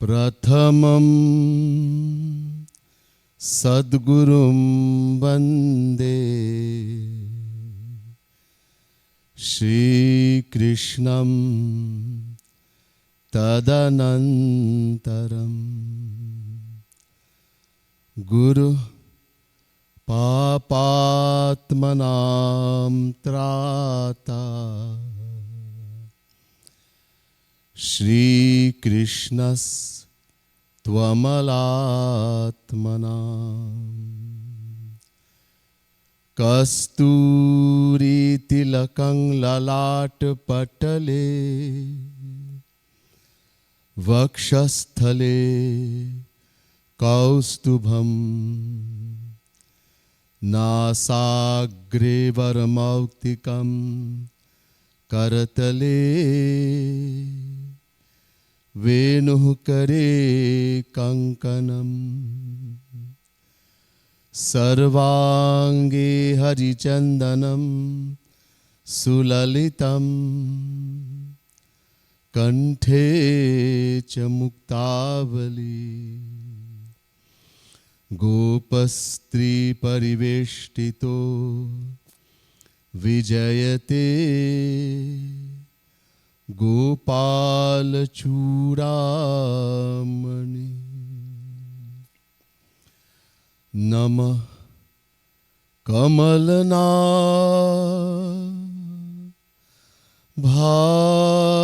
Prathamam Sadgurum Vande Shri Krishnam Tadanantaram Guru Papatmanam Trata Shri Krishnas Tvamalatmanam Kasturi Tilakang Lalat Patale Vakshasthale Kaustubham Nasagre Varamautikam Karatale Venuh Kare Kankanam Sarvange Harichandanam Sulalitam Kanthe Chamuktavali Gopastri Pariveshtito Vijayate Gopal Churamani Namah Kamalana Bhaya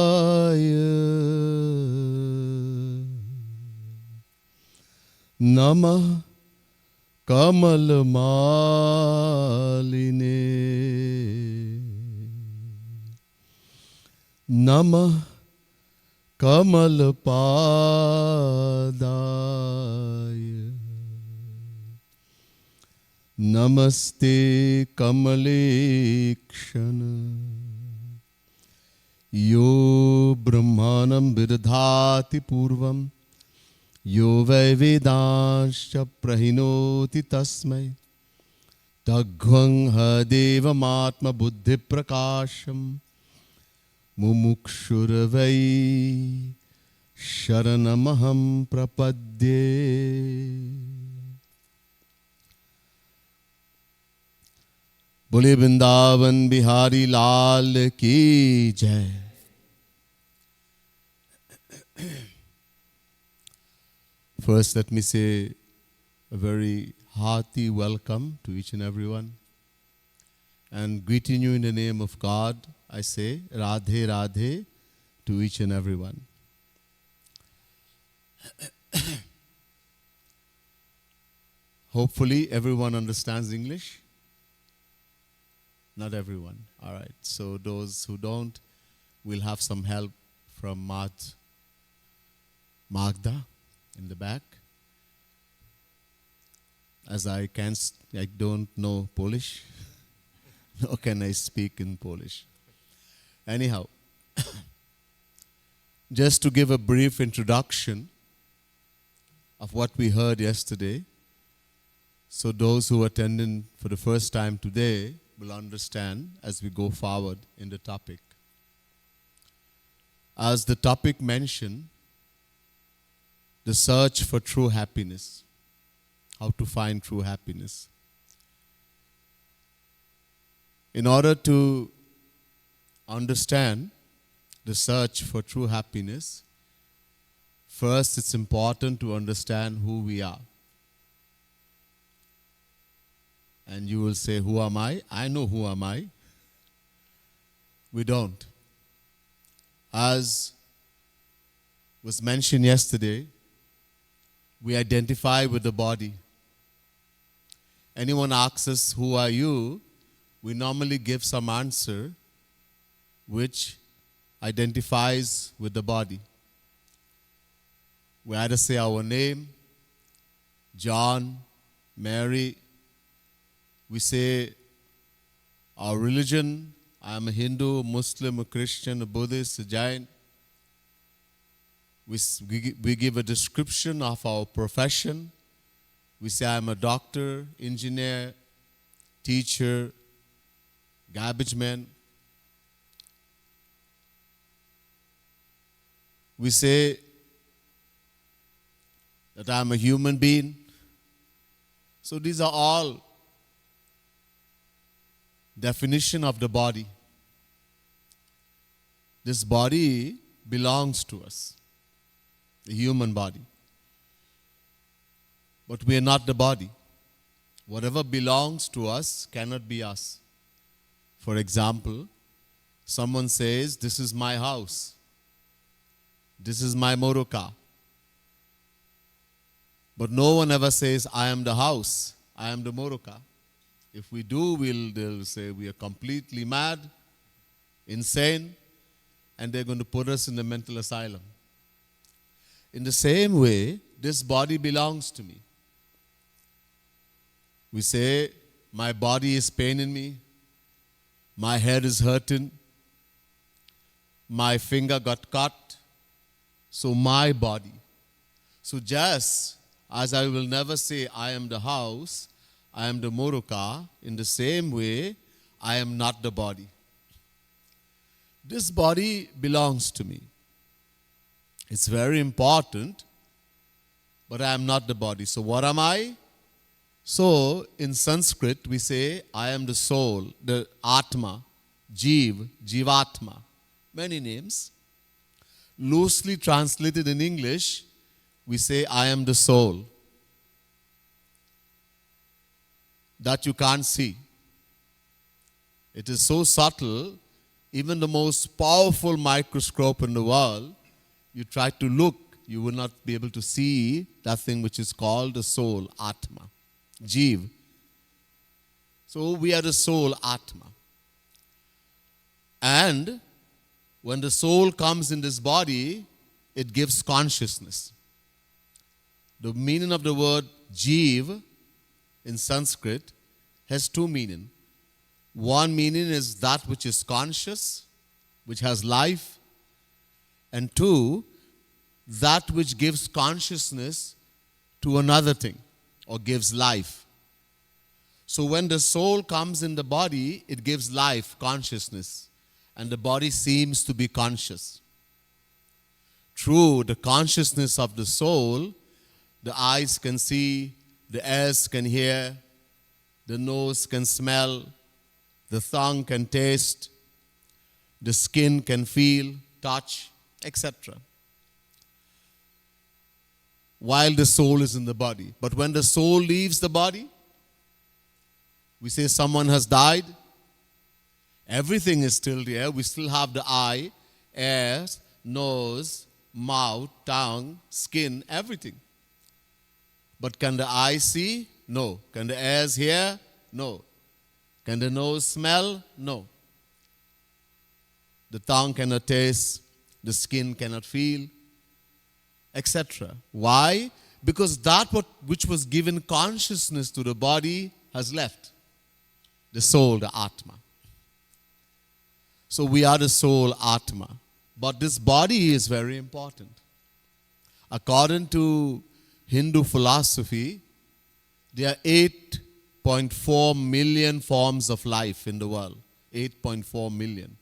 Namah Kamal Maline Namah Kamal Padaya Namaste Kamalekshana Yo Brahmanam Virdhati Purvam Yo Vai Vedanscha Prahinoti Tasmai Tagvang Hadevamatma Buddhi Prakasham Mumukshurvai Sharanamaham Prapadye. Bole Vrindavan Bihari Lal Ki Jai. First, let me say a very hearty welcome to each and everyone. And greeting you in the name of God, I say Radhe Radhe to each and everyone. Hopefully everyone understands English. Not everyone. All right. So those who don't will have some help from Magda in the back. As I don't know Polish, nor can I speak in Polish. Anyhow, just to give a brief introduction of what we heard yesterday, so those who attended for the first time today will understand as we go forward in the topic. As the topic mentioned, the search for true happiness, how to find true happiness. In order to understand the search for true happiness, first it's important to understand who we are. And you will say, who am I? I know who am I. We don't. As was mentioned yesterday, we identify with the body. Anyone asks us, who are you? We normally give some answer which identifies with the body. We either say our name, John, Mary. We say our religion, I am a Hindu, a Muslim, a Christian, a Buddhist, a Jain. We give a description of our profession. We say I am a doctor, engineer, teacher, garbage man. We say that I am a human being. So these are all definition of the body. This body belongs to us, the human body. But we are not the body. Whatever belongs to us cannot be us. For example, someone says, this is my house. This is my motor car. But no one ever says, I am the house, I am the motor car. If we do, they'll say we are completely mad, insane, and they're going to put us in the mental asylum. In the same way, this body belongs to me. We say, my body is paining me, my head is hurting, my finger got cut, so my body. So just as I will never say I am the house, I am the motor car, in the same way, I am not the body. This body belongs to me. It's very important, but I am not the body. So what am I? So in Sanskrit we say, I am the soul, the Atma, Jeev, Jivatma. Many names. Loosely translated in English, we say, I am the soul. That you can't see. It is so subtle, even the most powerful microscope in the world, you try to look, you will not be able to see that thing which is called the soul, Atma, Jeev. So we are the soul, Atma. And when the soul comes in this body, it gives consciousness. The meaning of the word Jeev in Sanskrit has two meanings. One meaning is that which is conscious, which has life. And two, that which gives consciousness to another thing or gives life. So when the soul comes in the body, it gives life, consciousness. And the body seems to be conscious. Through the consciousness of the soul, the eyes can see, the ears can hear, the nose can smell, the tongue can taste, the skin can feel, touch, etc. While the soul is in the body. But when the soul leaves the body, we say someone has died, everything is still there. We still have the eye, ears, nose, mouth, tongue, skin, everything. But can the eye see? No. Can the ears hear? No. Can the nose smell? No. The tongue cannot taste, the skin cannot feel, etc. Why? Because that which was given consciousness to the body has left. The soul, the Atma. So we are the soul, Atma. But this body is very important. According to Hindu philosophy, there are 8.4 million forms of life in the world. 8.4 million.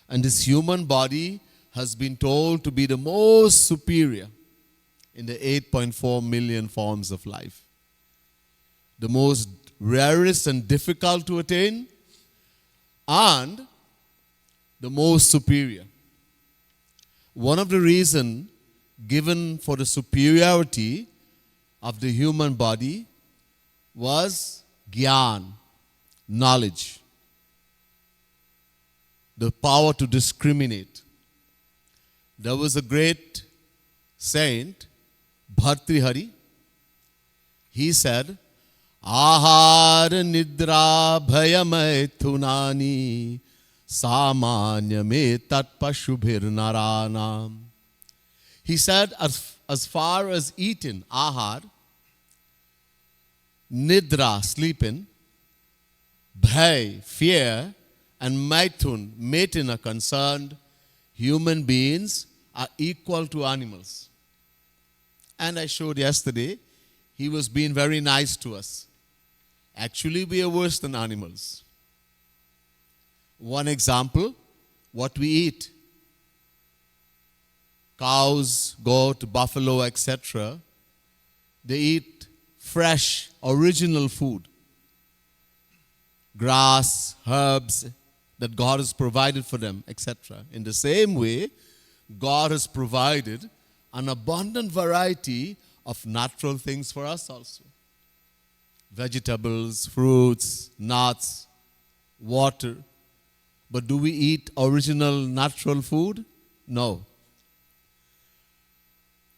And this human body has been told to be the most superior in the 8.4 million forms of life. The most rarest and difficult to attain, and the most superior. One of the reasons given for the superiority of the human body was Gyan, knowledge, the power to discriminate. There was a great saint, Bhartrihari. He said, Ahar nidra bhayamay thunani samanya me tat pashubhir naranam. He said, as far as eating, ahar, nidra, sleeping, bhay, fear, and maithun, mating are concerned, human beings are equal to animals. And I showed yesterday, he was being very nice to us. Actually, we are worse than animals. One example, what we eat. Cows, goat, buffalo, etc. They eat fresh, original food. Grass, herbs that God has provided for them, etc. In the same way, God has provided an abundant variety of natural things for us also. Vegetables, fruits, nuts, water. But do we eat original natural food? No.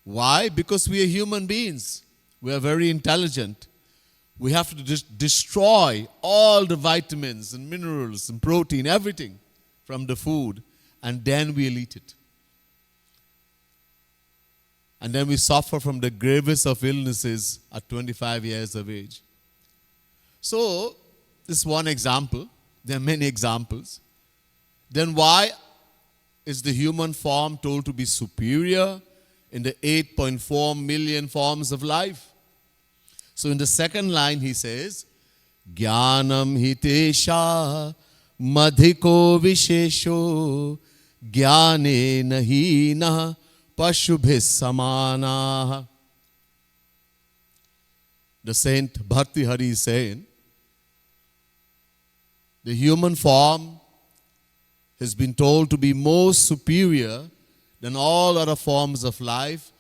Why? Because we are human beings. We are very intelligent. We have to destroy all the vitamins and minerals and protein, everything from the food, and then we'll eat it. And then we suffer from the gravest of illnesses at 25 years of age. So, this is one example. There are many examples. Then why is the human form told to be superior in the 8.4 million forms of life? So in the second line he says, Jnanam hitesha madhiko vishesho jnane nahina pashubhis samana. The Saint Bhakti Hari is saying, the human form has been told to be most superior than all other forms of life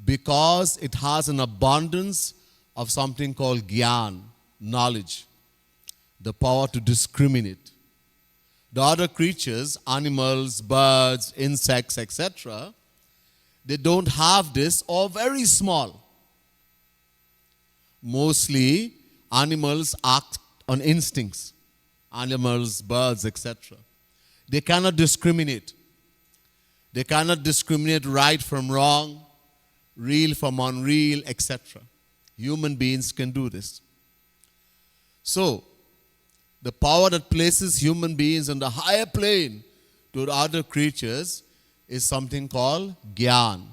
because it has an abundance of something called Gyan, knowledge, the power to discriminate. The other creatures, animals, birds, insects, etc., they don't have this or very small. Mostly, animals act on instincts. Animals, birds, etc. They cannot discriminate. They cannot discriminate right from wrong, real from unreal, etc. Human beings can do this. So, the power that places human beings on the higher plane to the other creatures is something called Gyan,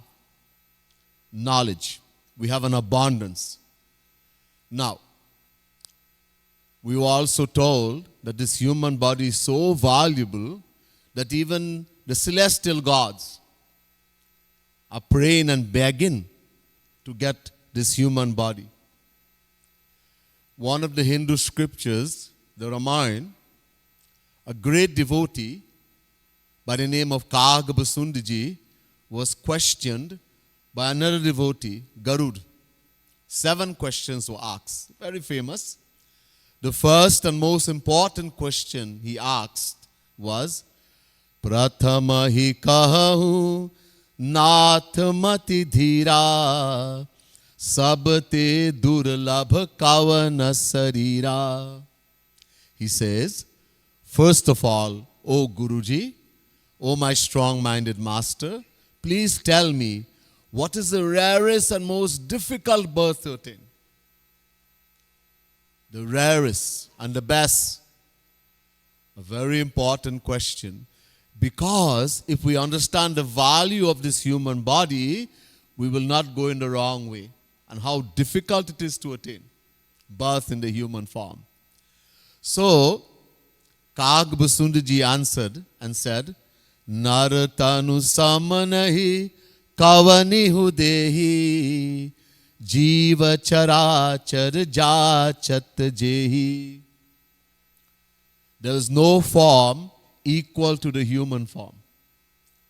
knowledge. We have an abundance. Now, we were also told that this human body is so valuable that even the celestial gods are praying and begging to get this human body. One of the Hindu scriptures, the Ramayana, a great devotee by the name of Kagbasundiji was questioned by another devotee, Garud. 7 questions were asked. Very famous. The first and most important question he asked was, Prathama hi kahu nathmati dhira sabte durlabh kavana sarira. He says, first of all, O Guruji, O my strong-minded master, please tell me, what is the rarest and most difficult birth to attain? The rarest and the best. A very important question. Because if we understand the value of this human body, we will not go in the wrong way. And how difficult it is to attain birth in the human form. So, Kagbasundiji answered and said, Naratanu samanahi kavani hudehi jiva charachar jachat jehi. There is no form equal to the human form.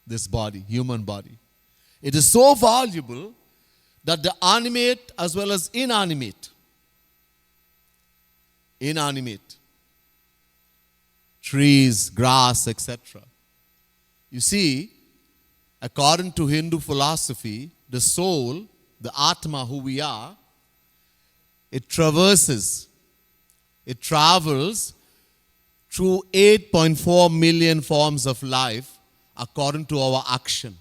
This body, human body. It is so valuable that the animate as well as inanimate, trees, grass, etc. You see, according to Hindu philosophy, the soul, the Atma, who we are, it travels through 8.4 million forms of life according to our action.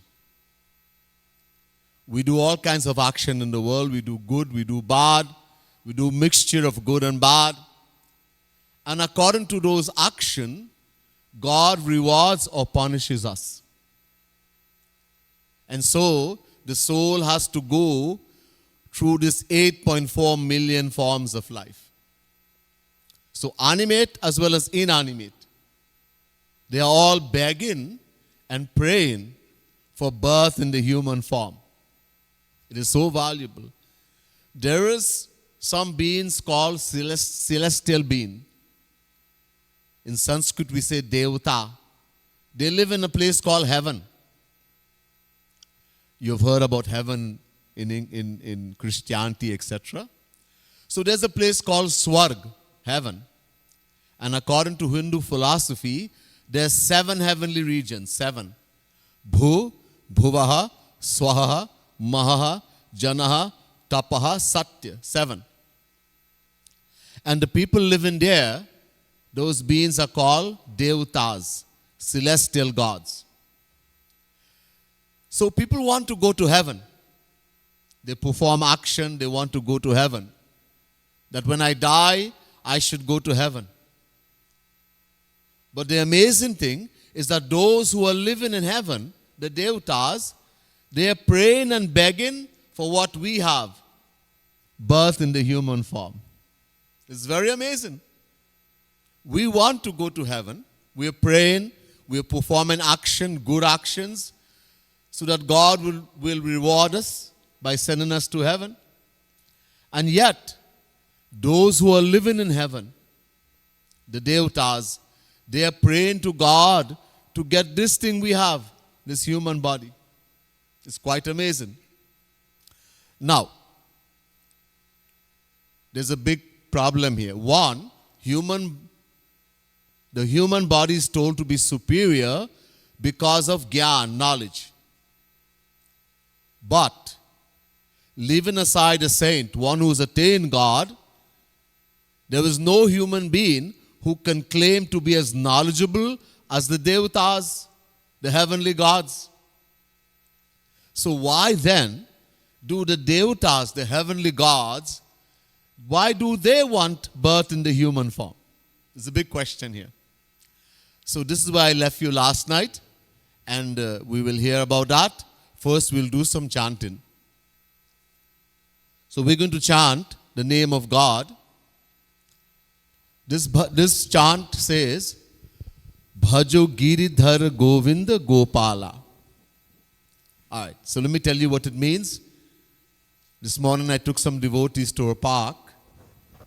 We do all kinds of action in the world. We do good, we do bad, we do mixture of good and bad. And according to those actions, God rewards or punishes us. And so, the soul has to go through this 8.4 million forms of life. So, animate as well as inanimate, they are all begging and praying for birth in the human form. It is so valuable. there is some beings called celestial being. In Sanskrit we say Devata. They live in a place called heaven. You've heard about heaven in Christianity, etc. So there's a place called Swarg, heaven. And according to Hindu philosophy, there's 7 heavenly regions, 7. Bhu, Bhuvaha, Swaha, Mahaha, Janaha, Tapaha, Satya, 7. And the people living there, those beings are called Devatas, celestial gods. So people want to go to heaven. They perform action, they want to go to heaven. That when I die, I should go to heaven. But the amazing thing is that those who are living in heaven, the Devatas, they are praying and begging for what we have, birth in the human form. It's very amazing. We want to go to heaven. We are praying, we are performing action, good actions, so that God will reward us by sending us to heaven. And yet, those who are living in heaven, the Devatas, they are praying to God to get this thing we have, this human body. It's quite amazing. Now, there's a big problem here. One, the human body is told to be superior because of Gyan, knowledge. But, leaving aside a saint, one who has attained God, there is no human being who can claim to be as knowledgeable as the Devatas, the heavenly gods. So why then do the Devatas, the heavenly gods, why do they want birth in the human form? It's a big question here. So this is why I left you last night, and we will hear about that. First we'll do some chanting. So we're going to chant the name of God. This chant says, Bhajo Giridhar Govinda Gopala. Alright, so let me tell you what it means. This morning I took some devotees to a park,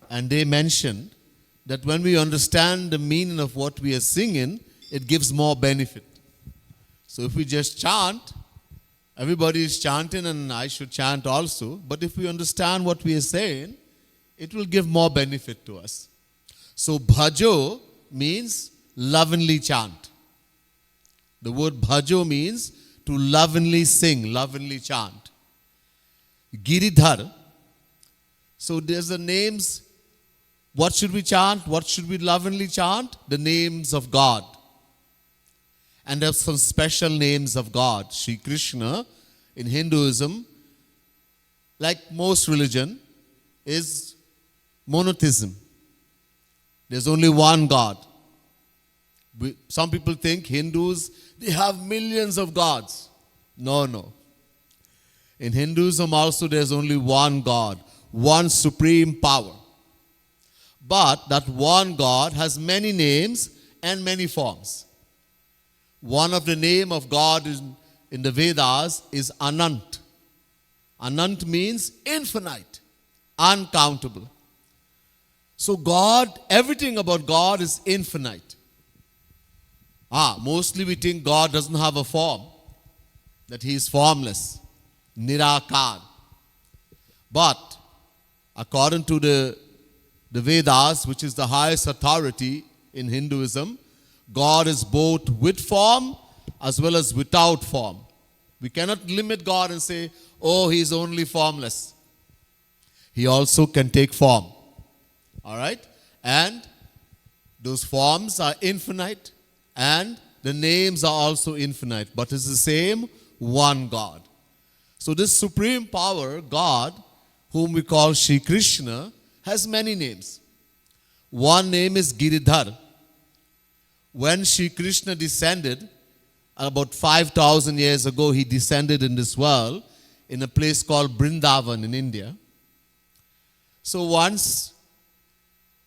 and they mentioned that when we understand the meaning of what we are singing, it gives more benefit. So if we just chant, everybody is chanting and I should chant also. But if we understand what we are saying, it will give more benefit to us. So bhajo means lovingly chant. The word bhajo means to lovingly sing, lovingly chant. Giridhar. So there's the names. What should we chant? What should we lovingly chant? The names of God. And there's some special names of God. Shri Krishna in Hinduism, like most religion, is monotheism. There's only one God. Some people think Hindus, they have millions of gods. No. In Hinduism also there's only one God, one supreme power. But that one God has many names and many forms. One of the name of God in the Vedas is Anant. Anant means infinite, uncountable. So God, everything about God is infinite. Mostly we think God doesn't have a form, that He is formless, Nirakar. But according to the Vedas, which is the highest authority in Hinduism, God is both with form as well as without form. We cannot limit God and say, oh, He is only formless. He also can take form. Alright? And those forms are infinite and the names are also infinite. But it's the same one God. So this supreme power, God, whom we call Shri Krishna, has many names. One name is Giridhar. When Shri Krishna descended, about 5,000 years ago, He descended in this world in a place called Vrindavan in India. So once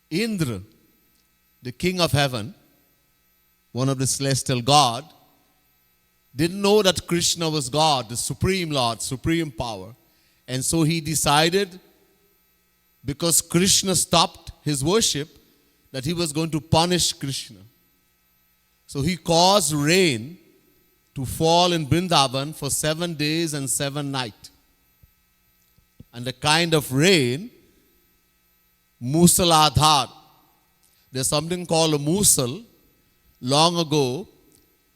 Indra, the king of heaven, one of the celestial God, didn't know that Krishna was God, the supreme Lord, supreme power. And so he decided because Krishna stopped his worship, that he was going to punish Krishna. So he caused rain to fall in Vrindavan for 7 days and 7 nights. And the kind of rain, Musaladhar. There's something called a musal. Long ago,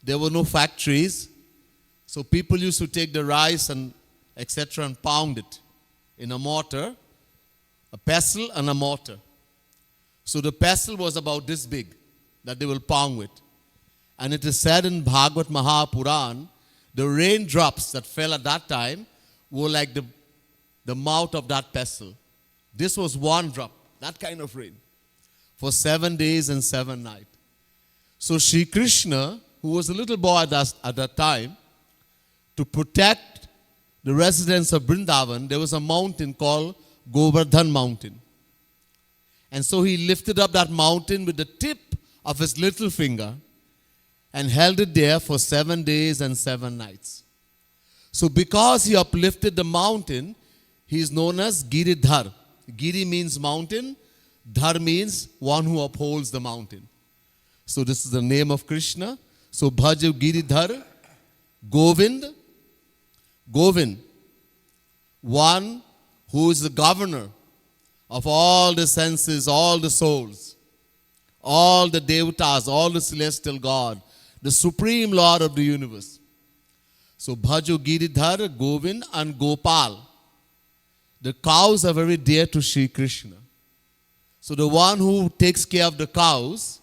there were no factories. So people used to take the rice and etc. and pound it in a mortar, a pestle and a mortar. So the pestle was about this big that they will pound with. And it is said in Bhagavad Mahapuran, the raindrops that fell at that time were like the mouth of that pestle. This was one drop, that kind of rain, for 7 days and 7 nights. So Sri Krishna, who was a little boy at that time, to protect the residents of Vrindavan, there was a mountain called Govardhan Mountain. And so he lifted up that mountain with the tip of his little finger and held it there for 7 days and 7 nights. So because he uplifted the mountain, he is known as Giridhar. Giri means mountain, Dhar means one who upholds the mountain. So this is the name of Krishna. So Bhaja Giridhar, Govind, Govind, one who is the governor of all the senses, all the souls, all the devatas, all the celestial God, the supreme Lord of the universe. So Bhajo Giridhar, Govind and Gopal. The cows are very dear to Sri Krishna. So the one who takes care of the cows,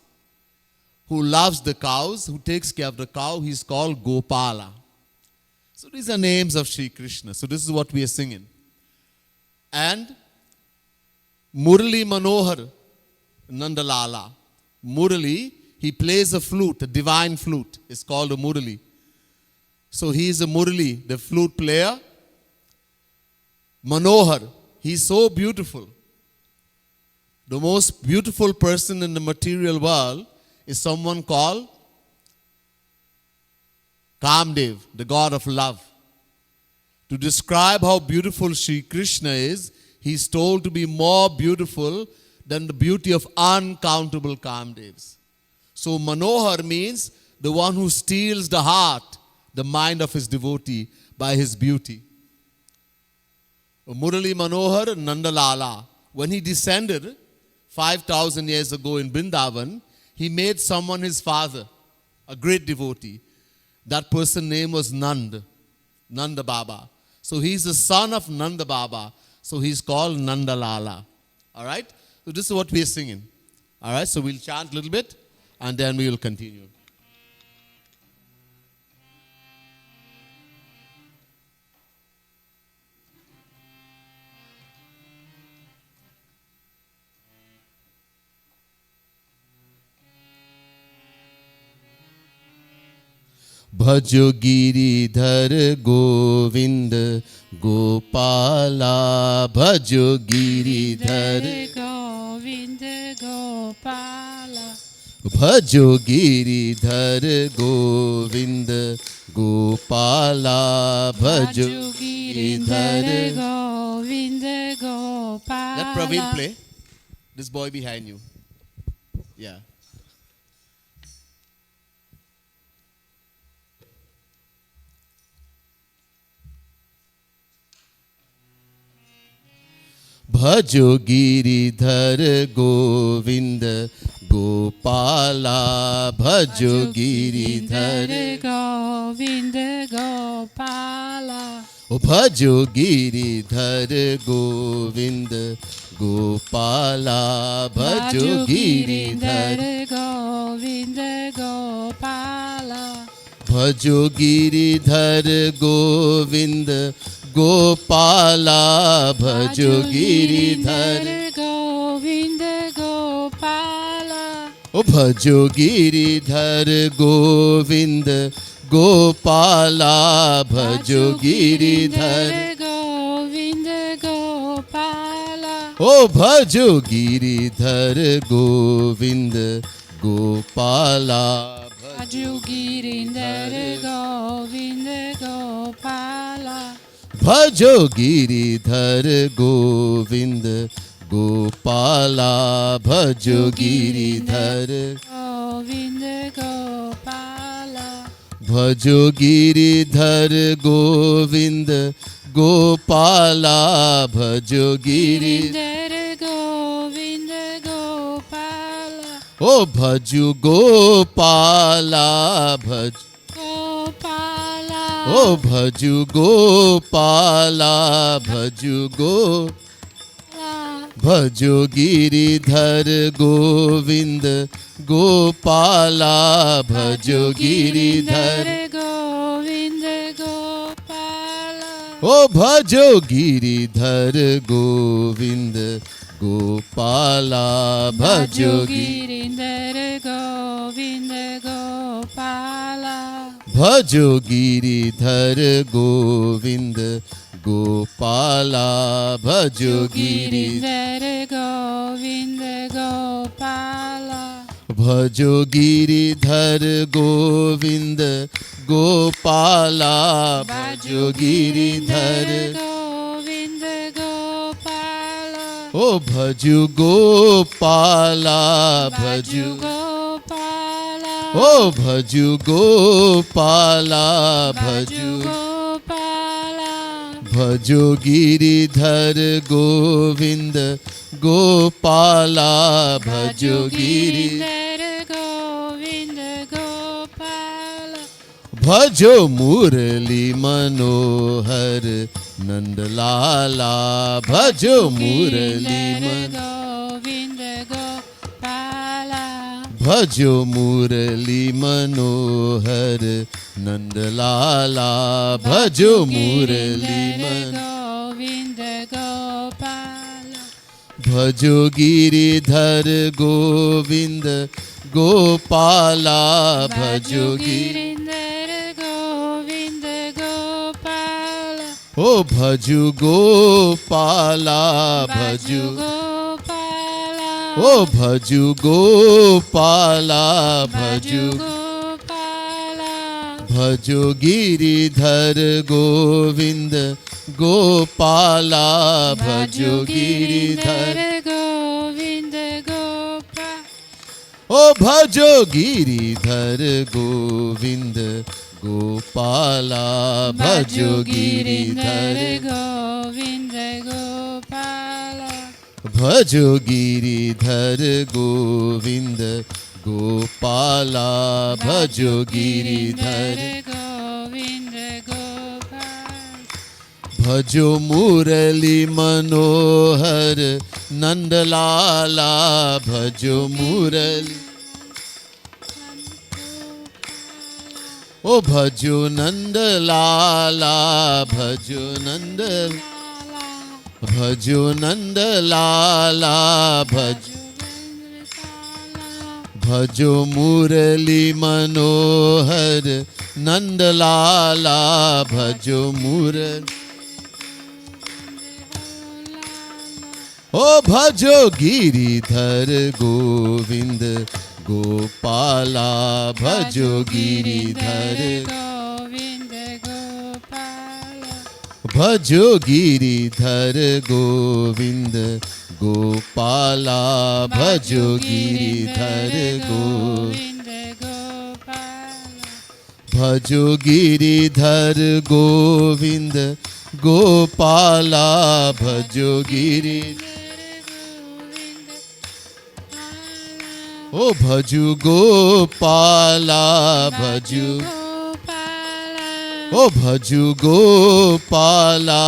who loves the cows, who takes care of the cow, he's called Gopala. So these are names of Sri Krishna. So this is what we are singing. And Murali Manohar Nandalala. Murali, he plays a flute, a divine flute. It's called a Murali. So he is a Murali, the flute player. Manohar, he's so beautiful. The most beautiful person in the material world is someone called Kamdev, the god of love. To describe how beautiful Sri Krishna is, he's told to be more beautiful than the beauty of uncountable Kamdevs. So Manohar means the one who steals the heart, the mind of his devotee by his beauty. Murali Manohar Nandalala, when he descended 5,000 years ago in Vrindavan, he made someone his father, a great devotee. That person's name was Nanda Baba. So he's the son of Nanda Baba. So he's called Nandalala. All right? So this is what we are singing. All right? So we'll chant a little bit and then we will continue. Bhajo Giridhar Govind Gopala. Bhajo Giridhar Govind Gopala. Bhajo Giridhar Govind Gopala. Bhajo Giridhar Govind Gopala. Let Praveen play. This boy behind you. Yeah. Bhajo Giridhar Govind Gopala. Bhajo Giridhar Govind Gopala. Bhajo Giridhar Govind Gopala. Bhajo Giridhar Govind Gopala. Bhajo Giridhar Govind Gopala. Bhajo Giridhar Govind Gopala. Bhajo Giridhar Govind Gopala. Bhajo Giridhar Govind Gopala. Bhajo Giridhar Govind Gopala. Bhajo Giridhar Govind Gopala. Bhajo Giridhar Govind Gopala भजो गिरिधर गोविंद गोपाला भजो गिरिधर गोविंद गोपाला भजो गिरिधर गोविंद गोपाला ओ भजु गोपाला भज गोपाला ओ भजु गोपाला भजु गो भजो गिरिधर गोविंद गोपाला भजो गिरिधर गोविंद गोपाला ओ भजो गिरिधर गोविंद गोपाला भजो गिरिधर गोविंद गोपाला भजो गिरिधर गोविंद गोपाला भजो गिरिधर गोविंद गोपाला भजो गिरिधर गोविंद गोपाला भजो गिरिधर गोविंद गोपाला ओ भजु गोपाला भजु गोपाला ओ भजु गोपाला भजु गोपाला भजो गिरिधर गोविंद गोपाला भजो गिरिधर गोविंद गोपाला भजो मुरली मनोहर नंदलाला भजो मुरली गोविंद गोपाला भजो मुरली मनोहर नंदलाला भजो मुरली गोविंद गोपाला भजो गिरिधर गोविंद गोपाला भजो गिरिधर गोविंद गोपाला ओ भजु गोपाला भजु गोपाला ओ भजु गोपाला भजु गोपाला भजो गिरिधर गोविंद गोपाला भजो गिरिधर गोविंद गोपाला ओ भजो गिरिधर गोविंद गोपाला भजो गिरिधर गोविंद गोपाला भजो गिरिधर गोविंद गोपाला भजो गिरिधर गोविंद गोपाला भजो मुरली मनोहर नंदलाला भजो मुरली ओ भजो नंदलाला भजो नंद भजो नंदलाला भजो मुरली मनोहर नंदलाला भजो मुरली ओ भजो गिरिधर गोविंद गोपाला भजो गिरिधर गोविंद गोपाला भजो गिरिधर गोविंद गोपाला भजो गिरिधर गोविंद गोपाला भजो गिरिधर गोविंद गोपाला भजो गिरिधर ओ भजु गोपाला भजु गोपाला ओ भजु गोपाला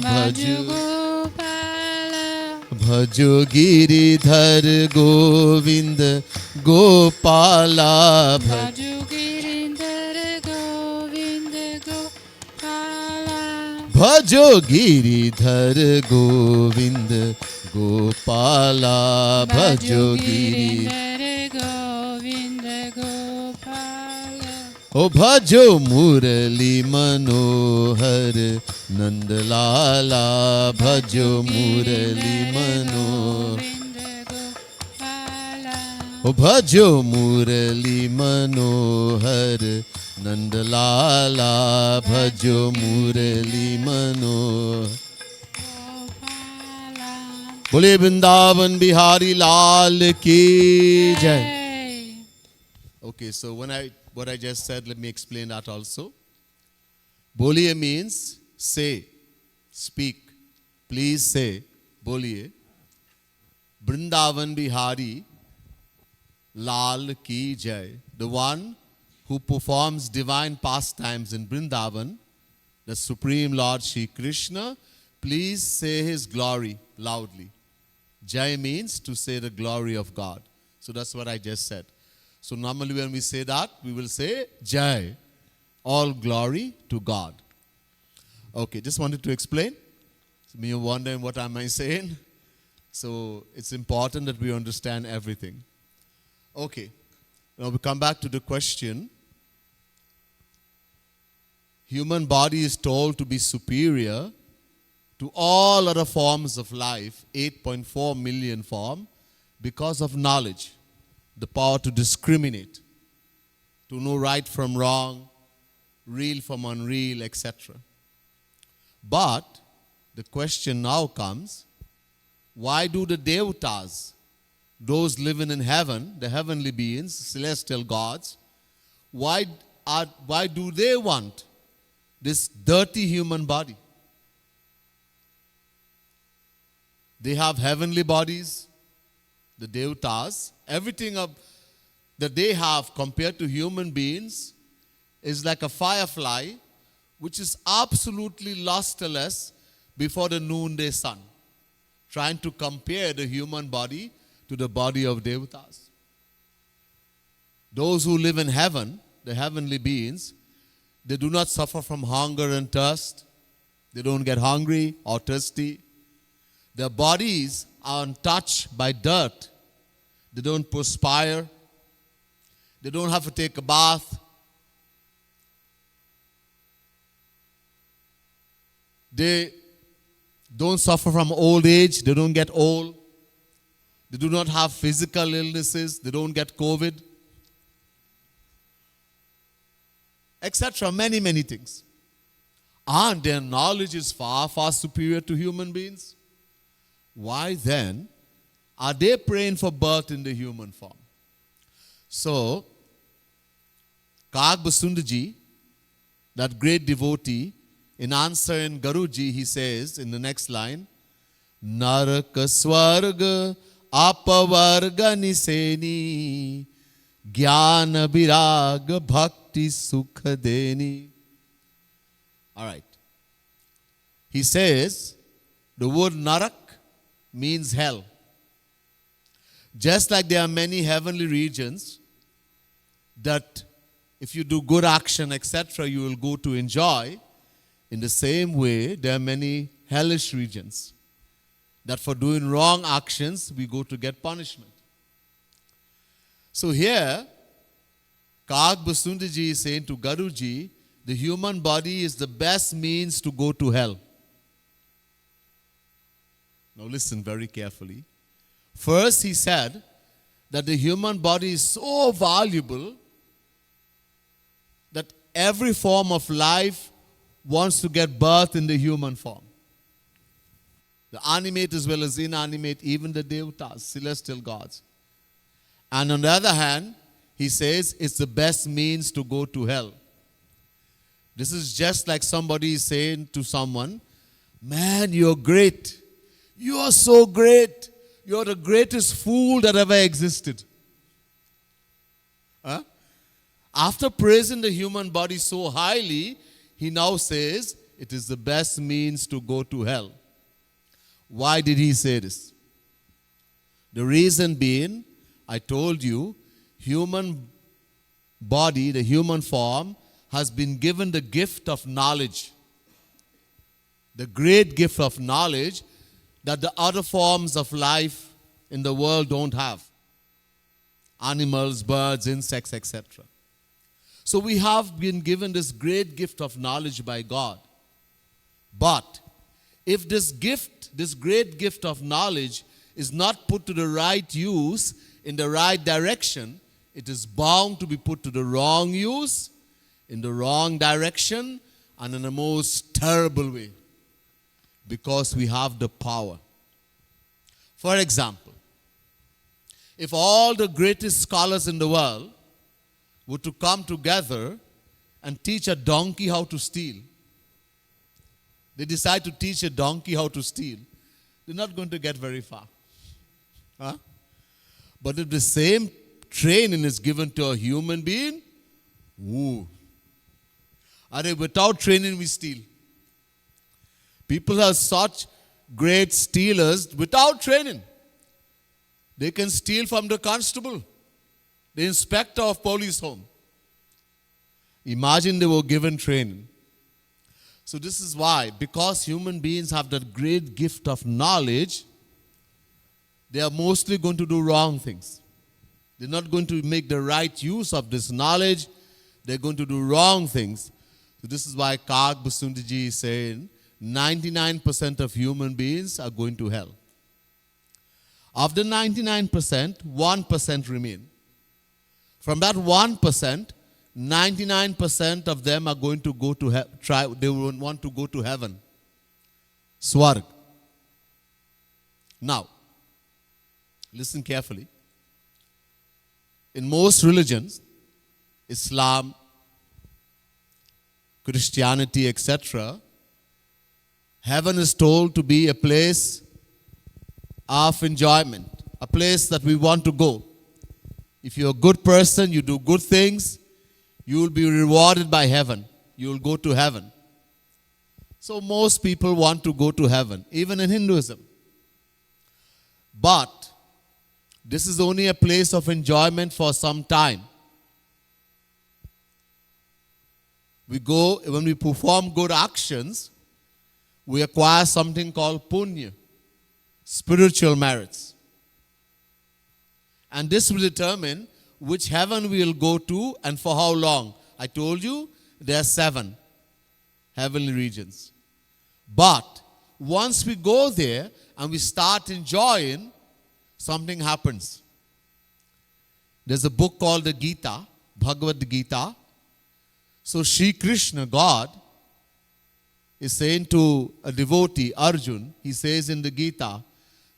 भजु गोपाला भजो गिरिधर गोविंद गोपाला भजो गिरिधर गोविंद गोपाला भजो गिरिधर गोविंद गोपाला भजो गिरिधर गोविंद गोपाला ओ भजो मुरली मनोहर नंदलाला भजो मुरली मनोहर ओ भजो मुरली मनोहर नंदलाला भजो Murli Manohar Bole Vrindavan Bihari Lal ki jai. Jai. Okay, so what I just said, let me explain that also. Boliye means say, speak. Please say, Boliye. Vrindavan Bihari Lal ki jai. The one who performs divine pastimes in Vrindavan, the Supreme Lord Shri Krishna, please say his glory loudly. Jai means to say the glory of God. So that's what I just said. So normally when we say that, we will say Jai. All glory to God. Okay, just wanted to explain. So you're wondering what am I saying? So it's important that we understand everything. Okay, now we come back to the question. Human body is told to be superior to all other forms of life, 8.4 million form, because of knowledge, the power to discriminate, to know right from wrong, real from unreal, etc. But the question now comes, why do the devatas, those living in heaven, the heavenly beings, celestial gods, why do they want this dirty human body? They have heavenly bodies, the devatas. Everything that they have compared to human beings is like a firefly, which is absolutely lusterless before the noonday sun, trying to compare the human body to the body of devatas. Those who live in heaven, the heavenly beings, they do not suffer from hunger and thirst. They don't get hungry or thirsty. Their bodies are untouched by dirt. They don't perspire. They don't have to take a bath. They don't suffer from old age. They don't get old. They do not have physical illnesses. They don't get COVID, etc. Many, many things. And their knowledge is far, far superior to human beings. Why then are they praying for birth in the human form? So, Kag Basundaji, that great devotee, in answering Guruji, he says in the next line, Naraka Swarga Apavarga Niseni Jnana Viraga Bhakti Sukha Deni. All right. He says the word Narak means hell. Just like there are many heavenly regions that if you do good action, etc., you will go to enjoy, in the same way, there are many hellish regions that for doing wrong actions, we go to get punishment. So here, Kag Basundaji is saying to Guruji, the human body is the best means to go to hell. Now listen very carefully. First, he said that the human body is so valuable that every form of life wants to get birth in the human form. The animate as well as inanimate, even the devatas, celestial gods. And on the other hand, he says it's the best means to go to hell. This is just like somebody saying to someone, man, you're great. You are so great. You're the greatest fool that ever existed. Huh? After praising the human body so highly, he now says it is the best means to go to hell. Why did he say this? The reason being, I told you, human body, the human form, has been given the gift of knowledge. The great gift of knowledge that the other forms of life in the world don't have. Animals, birds, insects, etc. So we have been given this great gift of knowledge by God. But if this gift, this great gift of knowledge is not put to the right use in the right direction, it is bound to be put to the wrong use, in the wrong direction, and in the most terrible way. Because we have the power. For example, if all the greatest scholars in the world were to come together and teach a donkey how to steal, they decide to teach a donkey how to steal, they're not going to get very far. Huh? But if the same training is given to a human being, without training we steal. People are such great stealers without training. They can steal from the constable, the inspector of police home. Imagine they were given training. So this is why, because human beings have that great gift of knowledge, they are mostly going to do wrong things. They're not going to make the right use of this knowledge. They're going to do wrong things. So this is why Kag Basundiji is saying 99% of human beings are going to hell. Of the 99%, 1% remain. From that 1%, 99% of them are going to go to they will want to go to heaven. Swarg. Now, listen carefully. In most religions, Islam, Christianity, etc., heaven is told to be a place of enjoyment, a place that we want to go. If you're a good person, you do good things, you will be rewarded by heaven. You will go to heaven. So most people want to go to heaven, even in Hinduism. But this is only a place of enjoyment for some time. When we perform good actions, we acquire something called punya, spiritual merits. And this will determine which heaven we will go to and for how long. I told you there are 7 heavenly regions. But once we go there and we start enjoying, something happens. There's a book called the Gita, Bhagavad Gita. So Shri Krishna, God, is saying to a devotee, Arjun, he says in the Gita,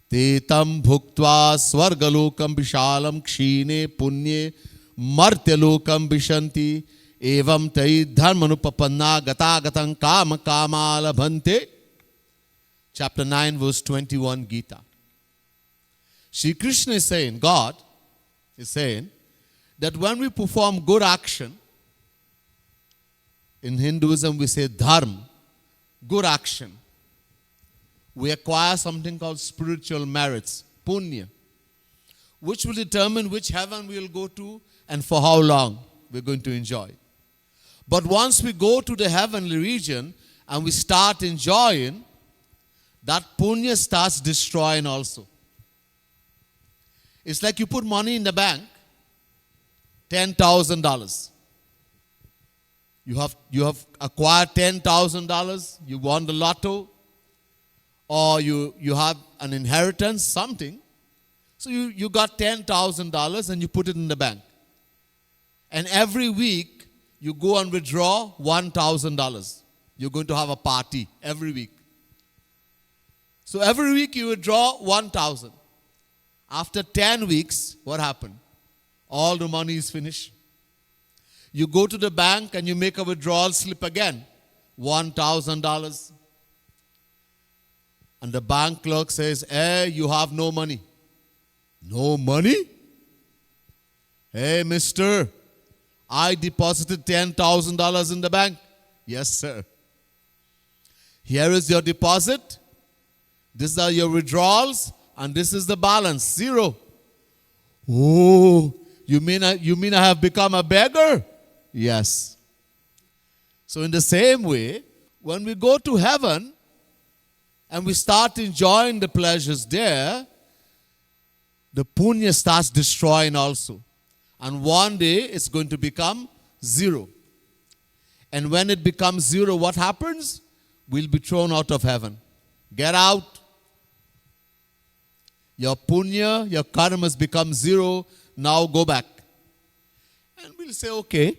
Te tam bhuktva swargalokam vishalam kshine punye martyalokam vishanti evam tai dharmanupapanna gatagatam kama kamala bhante. Chapter 9, verse 21, Gita. Shri Krishna is saying, God is saying, that when we perform good action, in Hinduism we say dharma, good action, we acquire something called spiritual merits, punya, which will determine which heaven we will go to and for how long we're going to enjoy. But once we go to the heavenly region and we start enjoying, that punya starts destroying also. It's like you put money in the bank, $10,000. You have acquired $10,000, you won the lotto, or you have an inheritance, something. So you got $10,000 and you put it in the bank. And every week you go and withdraw $1,000. You're going to have a party every week. So every week you withdraw 1,000. After 10 weeks, what happened? All the money is finished. You go to the bank and you make a withdrawal slip again, $1,000. And the bank clerk says, hey, you have no money. No money? Hey, mister, I deposited $10,000 in the bank. Yes, sir. Here is your deposit. These are your withdrawals. And this is the balance, 0. Oh, you mean I have become a beggar? Yes. So in the same way, when we go to heaven and we start enjoying the pleasures there, the punya starts destroying also. And one day it's going to become 0. And when it becomes 0, what happens? We'll be thrown out of heaven. Get out. Your punya, your karma has become 0. Now go back. And we'll say, okay,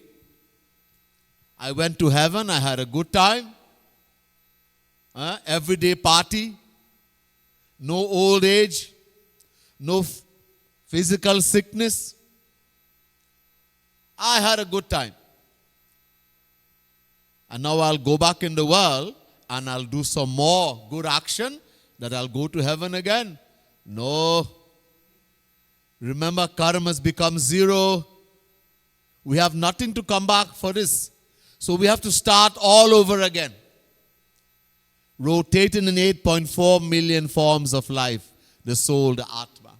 I went to heaven, I had a good time. Everyday party. No old age. no physical sickness. I had a good time. And now I'll go back in the world and I'll do some more good action that I'll go to heaven again. No. Remember, karma has become zero. We have nothing to come back for this. So we have to start all over again. Rotating in 8.4 million forms of life, the soul, the Atma.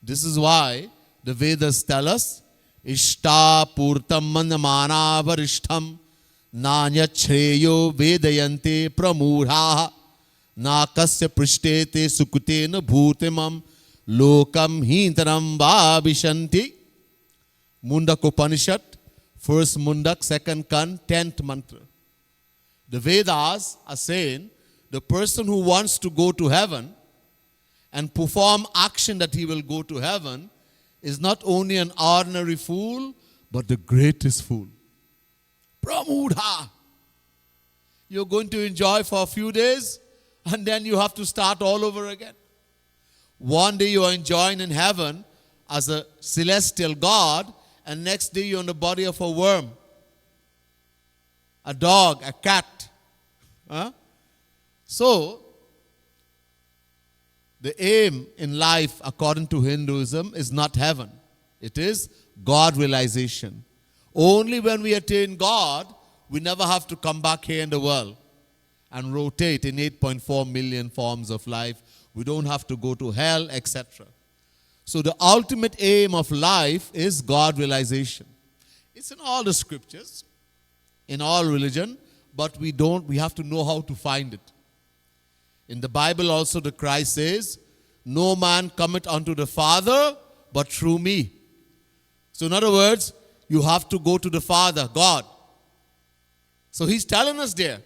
This is why the Vedas tell us, Ishta purtam manamana varishtham nanya chreyo vedayante pramurha na kasya prishtete sukutena bhutimam lokam hintaram vabhishanti. Mundak Upanishad, first Mundak, second Kan, 10th mantra. The Vedas are saying the person who wants to go to heaven and perform action that he will go to heaven is not only an ordinary fool, but the greatest fool. Pramudha. You're going to enjoy for a few days and then you have to start all over again. One day you are enjoying in heaven as a celestial God, and next day you're in the body of a worm, a dog, a cat. So, the aim in life, according to Hinduism, is not heaven. It is God realization. Only when we attain God, we never have to come back here in the world and rotate in 8.4 million forms of life. We don't have to go to hell, etc. So the ultimate aim of life is God realization. It's in all the scriptures, in all religion, but we have to know how to find it. In the Bible also the Christ says, no man cometh unto the Father but through me. So in other words, you have to go to the Father, God. So he's telling us there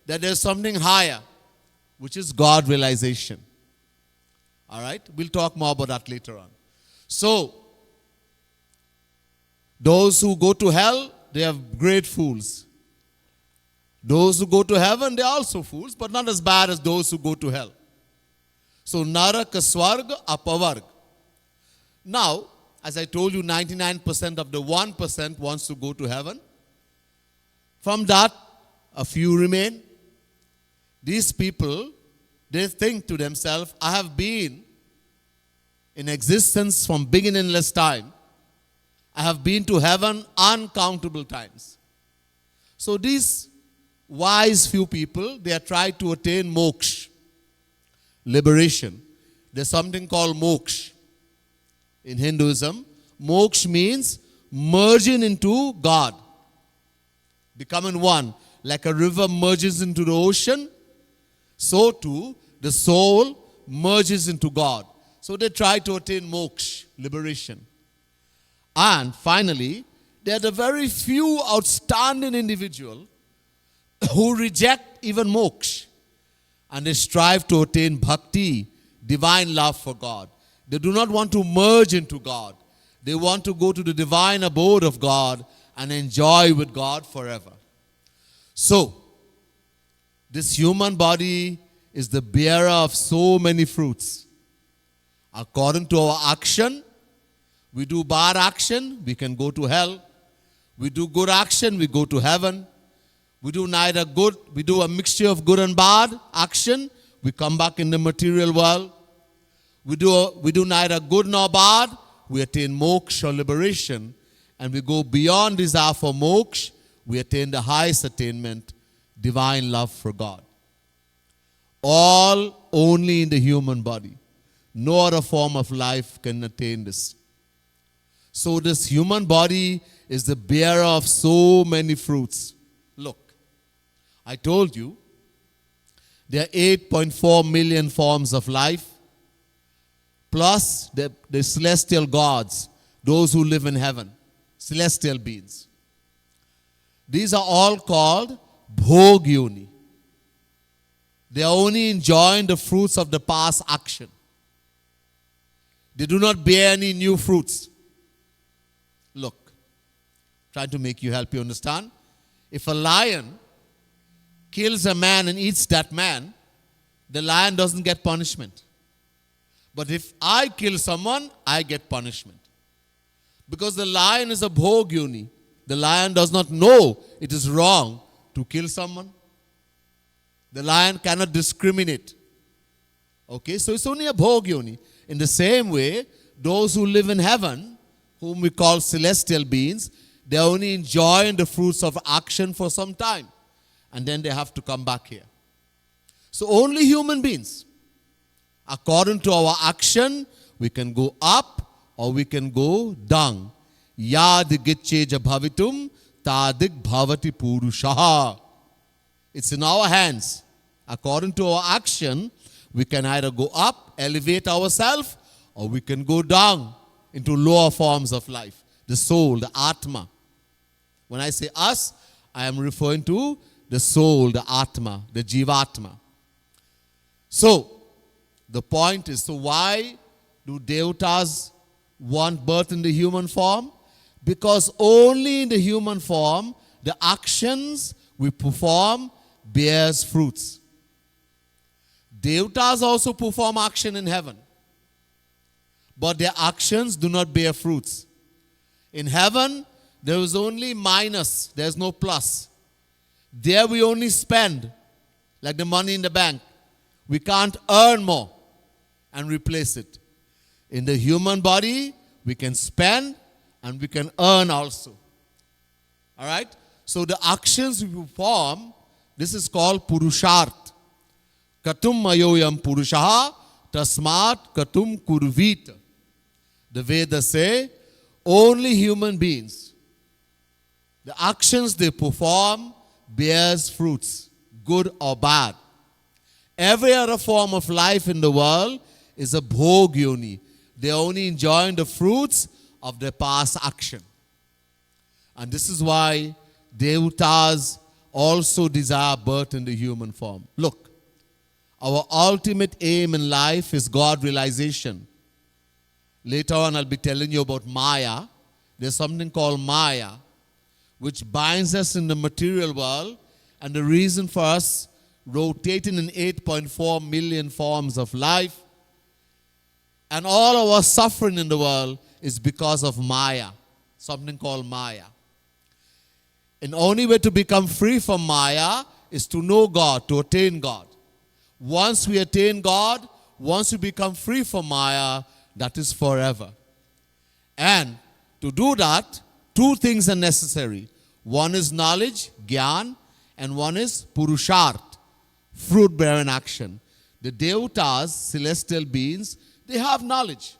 that there's something higher, which is God realization. All right? We'll talk more about that later on. So, those who go to hell, they are great fools. Those who go to heaven, they're also fools, but not as bad as those who go to hell. So, Naraka, Swarga, Apavarg. Now, as I told you, 99% of the 1% wants to go to heaven. From that, a few remain. These people, they think to themselves, I have been in existence from beginningless time. I have been to heaven uncountable times. So these wise few people, they are trying to attain moksha, liberation. There's something called moksha. In Hinduism, moksha means merging into God, becoming one. Like a river merges into the ocean, so too the soul merges into God. So they try to attain moksha, liberation. And finally, there are the very few outstanding individuals who reject even moksha. And they strive to attain bhakti, divine love for God. They do not want to merge into God. They want to go to the divine abode of God and enjoy with God forever. So, this human body is the bearer of so many fruits. According to our action, we do bad action, we can go to hell. We do good action, we go to heaven. We do neither good, we do a mixture of good and bad action, we come back in the material world. We do neither good nor bad, we attain moksha or liberation, and we go beyond desire for moksha, we attain the highest attainment, divine love for God. All only in the human body. No other form of life can attain this. So this human body is the bearer of so many fruits. Look, I told you, there are 8.4 million forms of life, plus the celestial gods, those who live in heaven, celestial beings. These are all called Bhog Yoni. They are only enjoying the fruits of the past action. They do not bear any new fruits. Look, trying to help you understand. If a lion kills a man and eats that man, the lion doesn't get punishment. But if I kill someone, I get punishment. Because the lion is a bhogyuni. The lion does not know it is wrong to kill someone. The lion cannot discriminate. Okay, so it's only a bhogyuni. In the same way, those who live in heaven, whom we call celestial beings, they are only enjoying the fruits of action for some time. And then they have to come back here. So only human beings, according to our action, we can go up or we can go down. Yad giccheja bhavitum tadik bhavati purushaha. It's in our hands. According to our action, we can either go up, elevate ourselves, or we can go down into lower forms of life. The soul, the Atma. When I say us, I am referring to the soul, the Atma, the Jivatma. So, the point is, so why do Devatas want birth in the human form? Because only in the human form, the actions we perform bears fruits. Devatas also perform action in heaven, but their actions do not bear fruits. In heaven, there is only minus, there's no plus. There we only spend, like the money in the bank. We can't earn more and replace it. In the human body, we can spend and we can earn also. All right? So the actions we perform, this is called Purushart. Katum mayoyam Purushaha tasmat katum kurvita. The Vedas say, only human beings, the actions they perform bears fruits, good or bad. Every other form of life in the world is a bhogyoni. They are only enjoying the fruits of their past action. And this is why Devatas also desire birth in the human form. Look, our ultimate aim in life is God realization. Later on, I'll be telling you about Maya. There's something called Maya, which binds us in the material world, and the reason for us rotating in 8.4 million forms of life, and all our suffering in the world is because of Maya, something called Maya. And the only way to become free from Maya is to know God, to attain God. Once we attain God, once we become free from Maya, that is forever. And to do that, two things are necessary. One is knowledge, Gyan, and one is Purushart, fruit-bearing action. The Devatas, celestial beings, they have knowledge,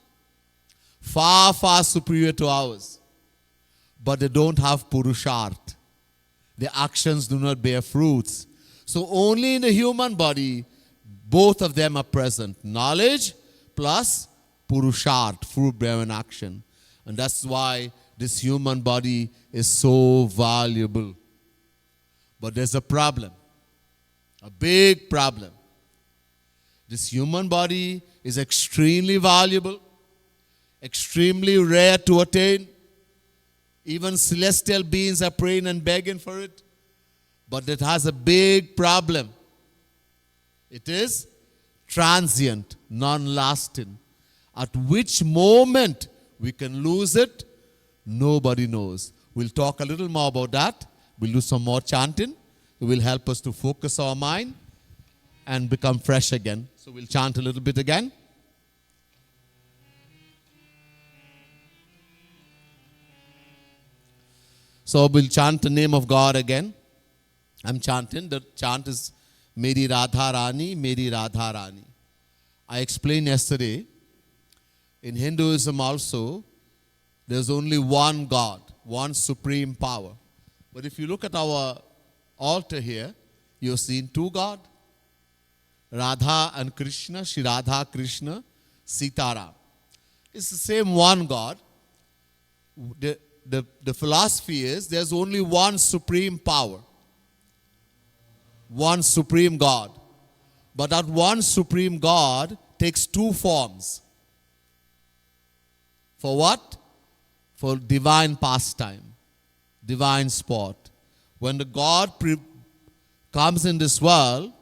far, far superior to ours. But they don't have Purushart. Their actions do not bear fruits. So only in the human body, both of them are present. Knowledge plus Purushart, fruit-bearing action. And that's why this human body is so valuable. But there's a problem, a big problem. This human body is extremely valuable, extremely rare to attain. Even celestial beings are praying and begging for it. But it has a big problem. It is transient, non-lasting. At which moment we can lose it, nobody knows. We'll talk a little more about that. We'll do some more chanting. It will help us to focus our mind and become fresh again. So we'll chant a little bit again. So we'll chant the name of God again. I'm chanting. The chant is Meri Radha Rani, Meri Radha Rani. I explained yesterday, in Hinduism also, there's only one God, one supreme power. But if you look at our altar here, you're seeing two gods, Radha and Krishna, Shri Radha, Krishna, Sitaram. It's the same one God. The philosophy is there's only one supreme power, one supreme God. But that one supreme God takes two forms. For what? For divine pastime, divine sport. When the God comes in this world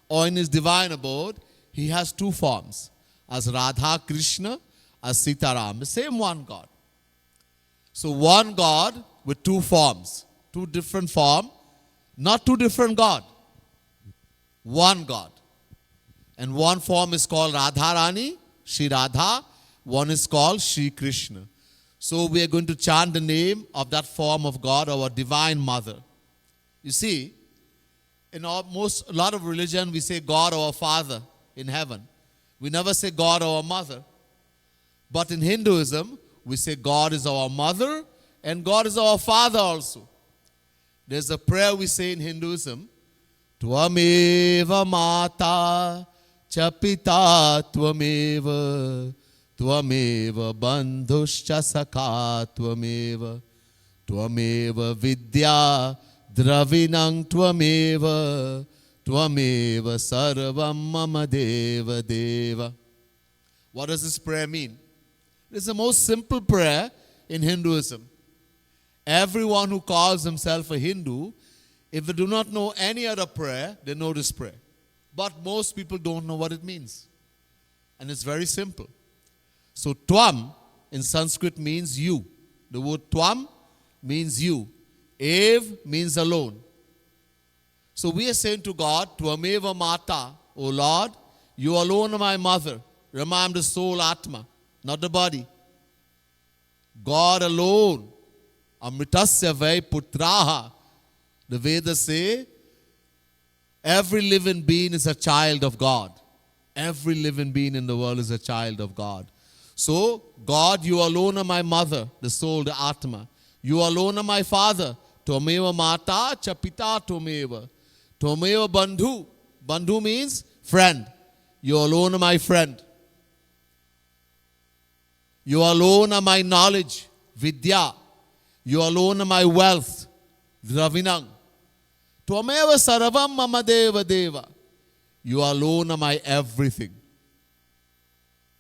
or in his divine abode, he has two forms. as Radha Krishna, as Sitaram. The same one God. So one God with two forms. Two different forms. Not two different God. One God. And one form is called Radharani, Shri Radha. One is called Shri Krishna. So we are going to chant the name of that form of God, our Divine Mother. You see, in a lot of religion, we say God our Father in heaven. We never say God our Mother. But in Hinduism, we say God is our Mother and God is our Father also. There's a prayer we say in Hinduism, Tvameva Mata Cha Pita Tvameva Tvameva Bandhuscha Sakha Tvameva Tvameva Vidya Dravinang Tvameva Tvameva Sarvam Mama Deva Deva. What does this prayer mean? It's the most simple prayer in Hinduism. Everyone who calls himself a Hindu, if they do not know any other prayer, they know this prayer. But most people don't know what it means. And it's very simple. So Tvam in Sanskrit means you. The word Tvam means you. Ev means alone. So we are saying to God, Tvameva Mata, O Lord, you alone are my mother. Remember, I'm the soul Atma, not the body. God alone. Amritasya vai putraha. The Vedas say, every living being is a child of God. Every living being in the world is a child of God. So, God, you alone are my mother, the soul, the Atma. You alone are my father. Tvameva mata cha pita tvameva. Tvameva bandhu. Bandhu means friend. You alone are my friend. You alone are my knowledge, vidya. You alone are my wealth, dravinang. Tvameva sarvam mama deva deva. You alone are my everything.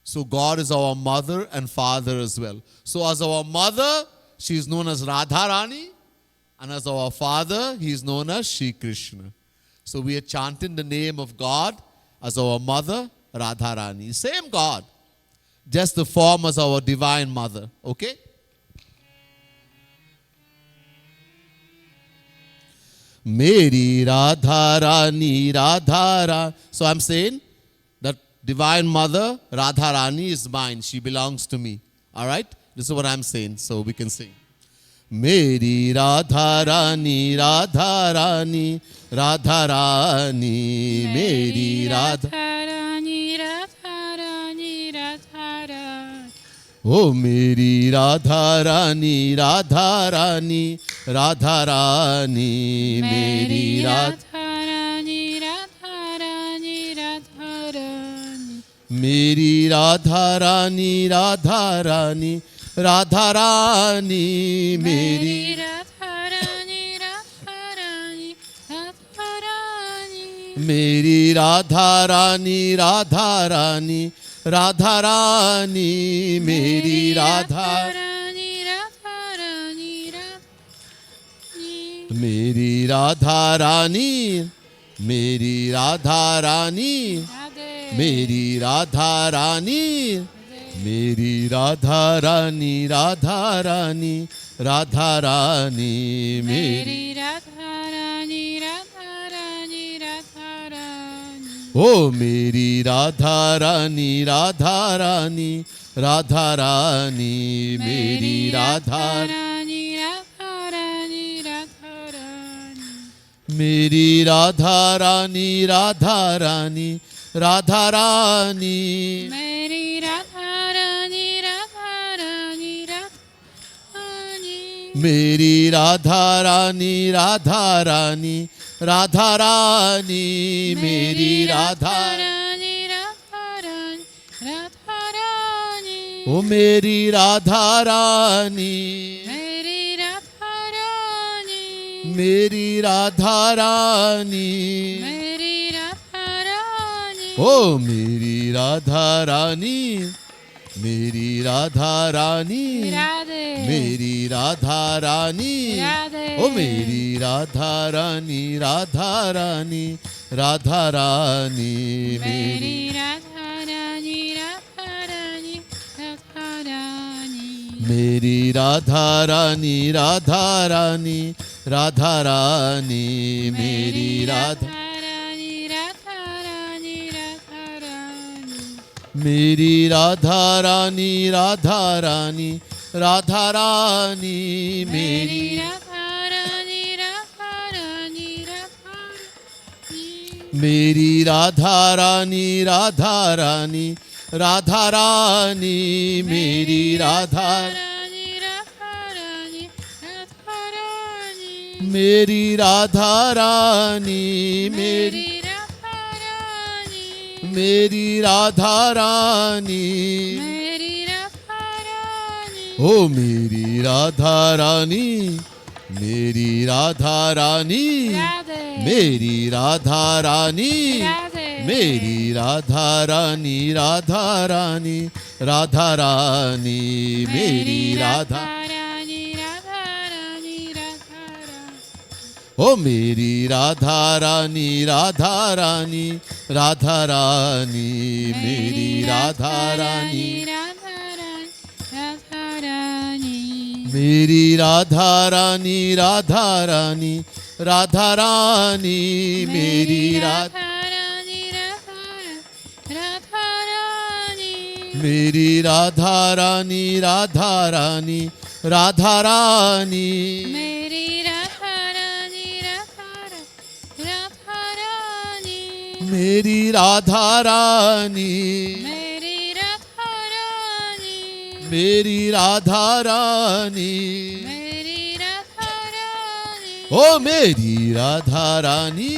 So God is our mother and father as well. So as our mother, she is known as Radharani. And as our father, he is known as Shri Krishna. So we are chanting the name of God as our mother, Radharani. Same God. Just the form as our divine mother. Okay? Meri Radharani Radhara. So I'm saying that divine mother Radharani is mine. She belongs to me. Alright? This is what I'm saying. So we can sing. Meri Radharani Radharani Radharani. Meri Radharani Radharani Radharani. Oh Meri Radharani Radharani Radharani. Meri Radharani Radharani Radharani. Meri Radharani Radharani Radharani. Meri Radharani Radharani Radharani. Meri Radharani Radharani Radharani. Meri Radharani Radharani Radharani. Meri Radharani. Meri Radharani. Meri Radharani. Meri Radharani Radharani Radharani. Meri Radharani Radharani Radharani. Oh Meri Radharani Radharani Radharani. Meri Radharani. Radharani Radharani. Meri Radharani Radharani Radharani. Meri Radharani Radharani Radharani. Meri Radharani Radharani Radharani. Meri Radharani. Radharani Radharani. Oh Meri Radharani. Meri Radharani. Meri Radharani. Meri Radharani. Oh Meri Radharani. Meri Radharani. Radhe. Meri Radharani. Radhe. Oh Meri Radharani Radharani Radharani. Meri Radharani Radharani. Meri Radharani, Radharani, Radharani, Meri Radha. Meri Radharani, Radharani, Radharani, Meri Meri Radharani, Radharani, Radharani, Meri Radharani, Meri Radharani, Meri Meri Radharani, oh Meri Radharani, Meri Radharani, Meri Radharani, Meri Radharani, Radharani, Radharani, Meri Radha. Oh Meri Radharani, Radharani, Radharani, Meri Radharani, Meri Radharani, Radharani, Radharani, Meri Radharani, Meri Radharani, Radharani, Radharani, Meri Radharani, Meri Radharani, oh Meri Radharani,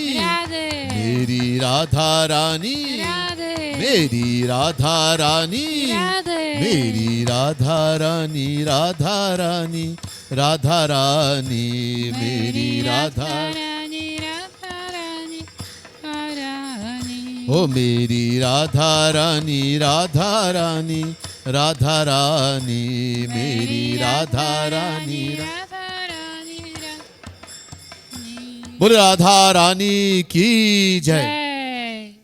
Meri Radharani, Meri Radharani, Meri Radharani, Radharani, Radharani, Meri Radharani. Oh Meri Radharani, Radharani, Radharani, Meri Radharani, Bol Radharani ki jai.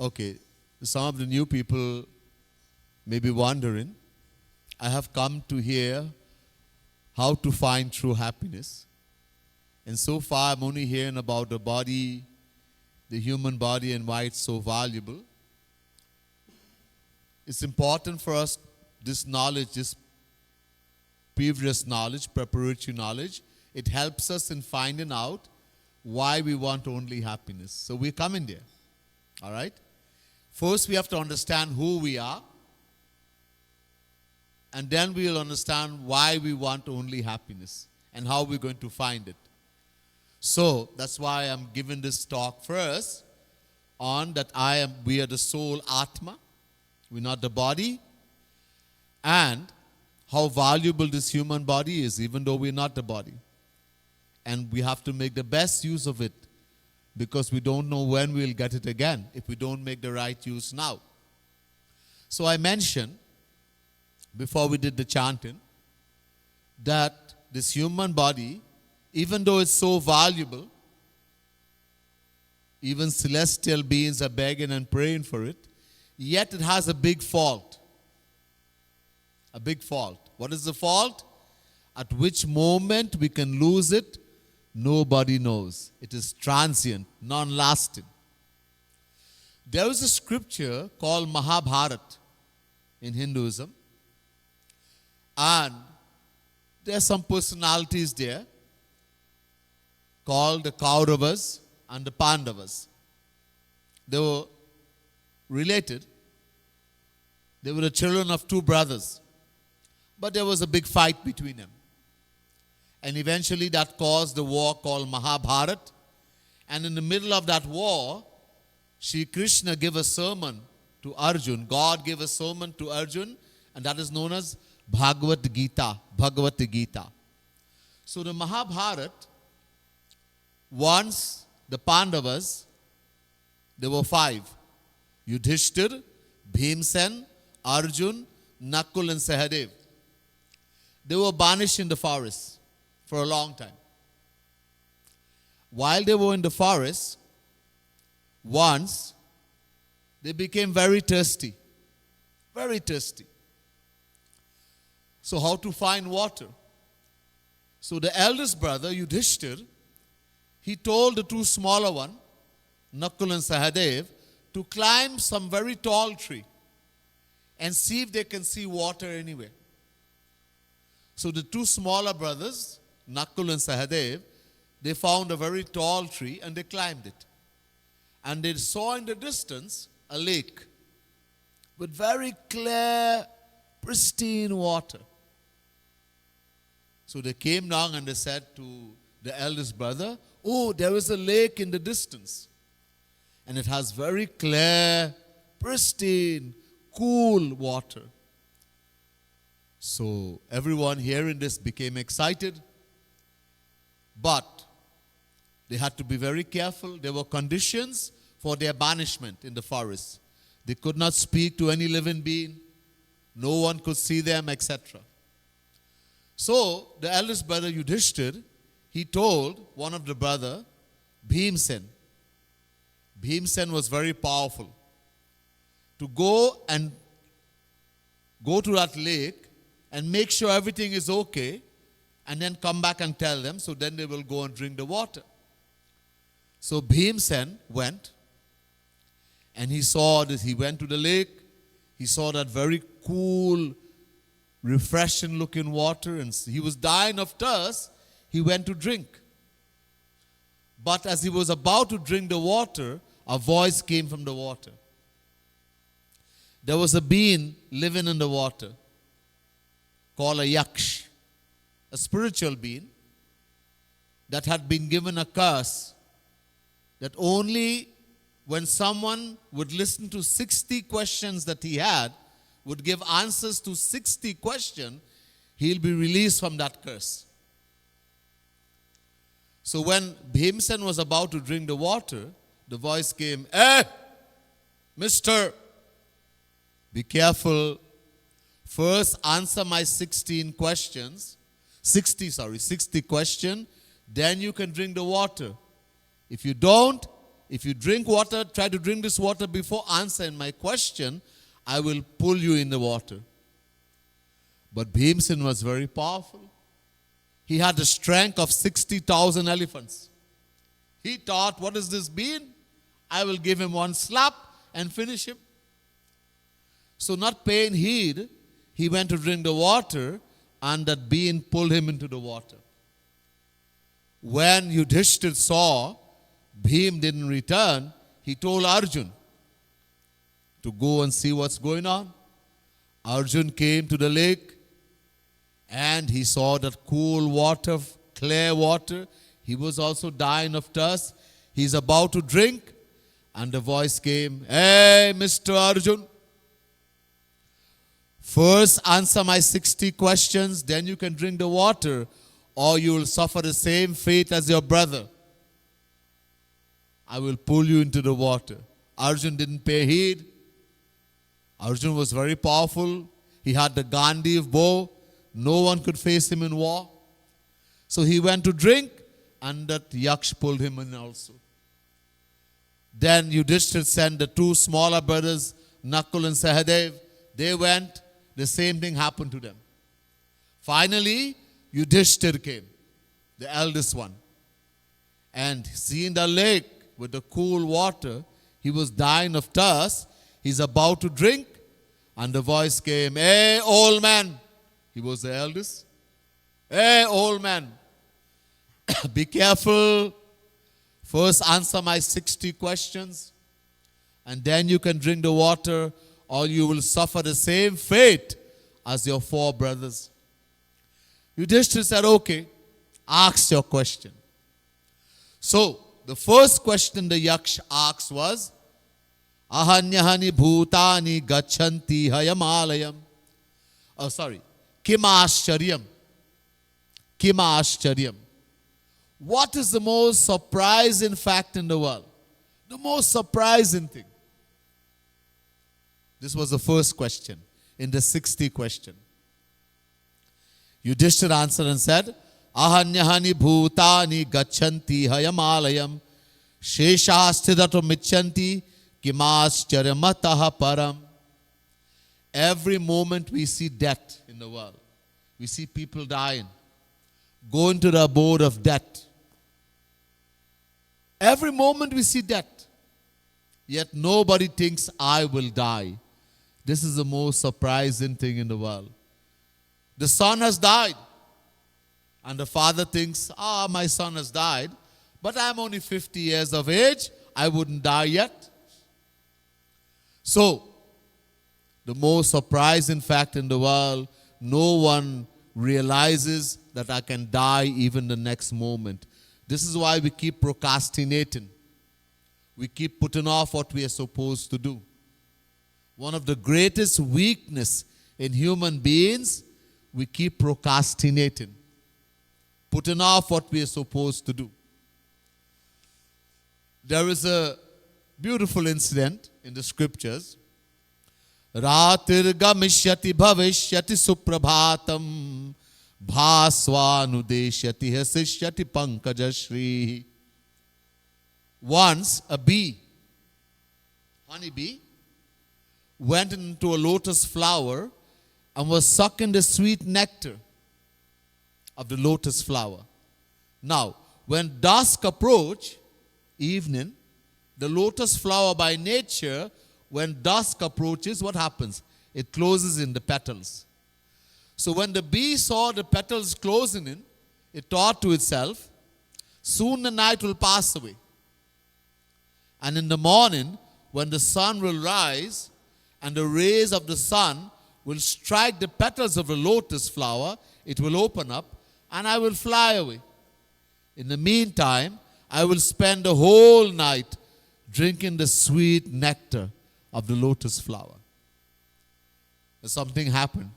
Okay, some of the new people may be wondering, I have come to hear how to find true happiness. And so far I'm only hearing about the body, the human body, and why it's so valuable. It's important for us, this knowledge, this previous knowledge, preparatory knowledge, it helps us in finding out why we want only happiness. So we're coming there. All right? First, we have to understand who we are. And then we'll understand why we want only happiness and how we're going to find it. So that's why I'm giving this talk first on that we are the soul Atma. We're not the body. And how valuable this human body is, even though we're not the body. And we have to make the best use of it, because we don't know when we'll get it again if we don't make the right use now. So I mentioned, before we did the chanting, that this human body, even though it's so valuable, even celestial beings are begging and praying for it, yet it has a big fault. A big fault. What is the fault? At which moment we can lose it, nobody knows. It is transient, non-lasting. There is a scripture called Mahabharata in Hinduism. And there are some personalities there called the Kauravas and the Pandavas. They were related. They were the children of two brothers. But there was a big fight between them. And eventually that caused the war called Mahabharata. And in the middle of that war, Shri Krishna gave a sermon to Arjun. God gave a sermon to Arjun, and that is known as Bhagavad Gita. Bhagavad Gita. So the Mahabharata, once the Pandavas, there were 5. Yudhishthir, Bhimsen, Arjun, Nakul and Sahadev. They were banished in the forest for a long time. While they were in the forest, once they became very thirsty. Very thirsty. So how to find water? So the eldest brother, Yudhishthir, he told the two smaller one, Nakul and Sahadev, to climb some very tall tree and see if they can see water anywhere. So the two smaller brothers, Nakul and Sahadev, they found a very tall tree and they climbed it. And they saw in the distance a lake with very clear, pristine water. So they came down and they said to the eldest brother, "Oh, there is a lake in the distance. And it has very clear, pristine, cool water." So everyone hearing this became excited. But they had to be very careful. There were conditions for their banishment in the forest. They could not speak to any living being. No one could see them, etc. So the eldest brother Yudhishthir, he told one of the brother, Bhimsen. Bhimsen was very powerful. To go to that lake and make sure everything is okay, and then come back and tell them, so then they will go and drink the water. So Bhimsen went, and he saw that he went to the lake. He saw that very cool, refreshing looking water, and he was dying of thirst. He went to drink. But as he was about to drink the water, a voice came from the water. There was a being living in the water called a yaksh, a spiritual being that had been given a curse that only when someone would listen to 60 questions that he had, would give answers to 60 questions, he'll be released from that curse. So when Bhimsen was about to drink the water, the voice came, "Hey, mister, be careful. First answer my 60 questions, then you can drink the water. If you don't, if you drink water, try to drink this water before answering my question, I will pull you in the water." But Bhimsen was very powerful. He had the strength of 60,000 elephants. He thought, what is this being? I will give him one slap and finish him. So not paying heed, he went to drink the water, and that being pulled him into the water. When Yudhishthir saw Bhim didn't return, he told Arjun to go and see what's going on. Arjun came to the lake, and he saw that cool water, clear water. He was also dying of thirst. He's about to drink, and the voice came, "Hey, Mr. Arjun, first answer my 60 questions, then you can drink the water, or you will suffer the same fate as your brother. I will pull you into the water." Arjun didn't pay heed. Arjun was very powerful. He had the Gandhi bow. No one could face him in war. So he went to drink, and that Yaksh pulled him in also. Then Yudhishthir sent the two smaller brothers, Nakul and Sahadev. They went. The same thing happened to them. Finally, Yudhishthir came, the eldest one. And seeing the lake with the cool water, he was dying of thirst. He's about to drink, and the voice came, "Hey, old man." He was the eldest. "Hey, old man, be careful. First answer my 60 questions, and then you can drink the water, or you will suffer the same fate as your four brothers." Yudhishthir said, "Okay, ask your question." So, the first question the Yaksh asked was, "Ahanyahani bhutani gachanti hayamalayam." Kim ashcharyam. Kim ashcharyam. What is the most surprising fact in the world? The most surprising thing. This was the first question in the 60 question. Yudhishthir answered and said, "Ahanyahani bhutani gachanti hayamalayam sheshasthidato michanti kimascharyamatah param." Every moment we see death in the world. we see people dying, go into the abode of death. Every moment we see death. Yet nobody thinks, I will die. This is the most surprising thing in the world. The son has died. And the father thinks, my son has died, but I'm only 50 years of age. I wouldn't die yet. So, the most surprising fact in the world, no one realizes that I can die even the next moment. This is why we keep procrastinating. We keep putting off what we are supposed to do. One of the greatest weakness in human beings, we keep procrastinating. Putting off what we are supposed to do. There is a beautiful incident in the scriptures. Ratir gamishyati bhavishyati suprabhatam bhasvanudeshyati hasishyati pankajashri. Once a bee, honeybee, went into a lotus flower and was sucking the sweet nectar of the lotus flower. Now, when dusk approached, evening, the lotus flower by nature, when dusk approaches, what happens? It closes in the petals. So when the bee saw the petals closing in, it thought to itself, soon the night will pass away. And in the morning, when the sun will rise and the rays of the sun will strike the petals of the lotus flower, it will open up and I will fly away. In the meantime, I will spend the whole night drinking the sweet nectar of the lotus flower. Something happened.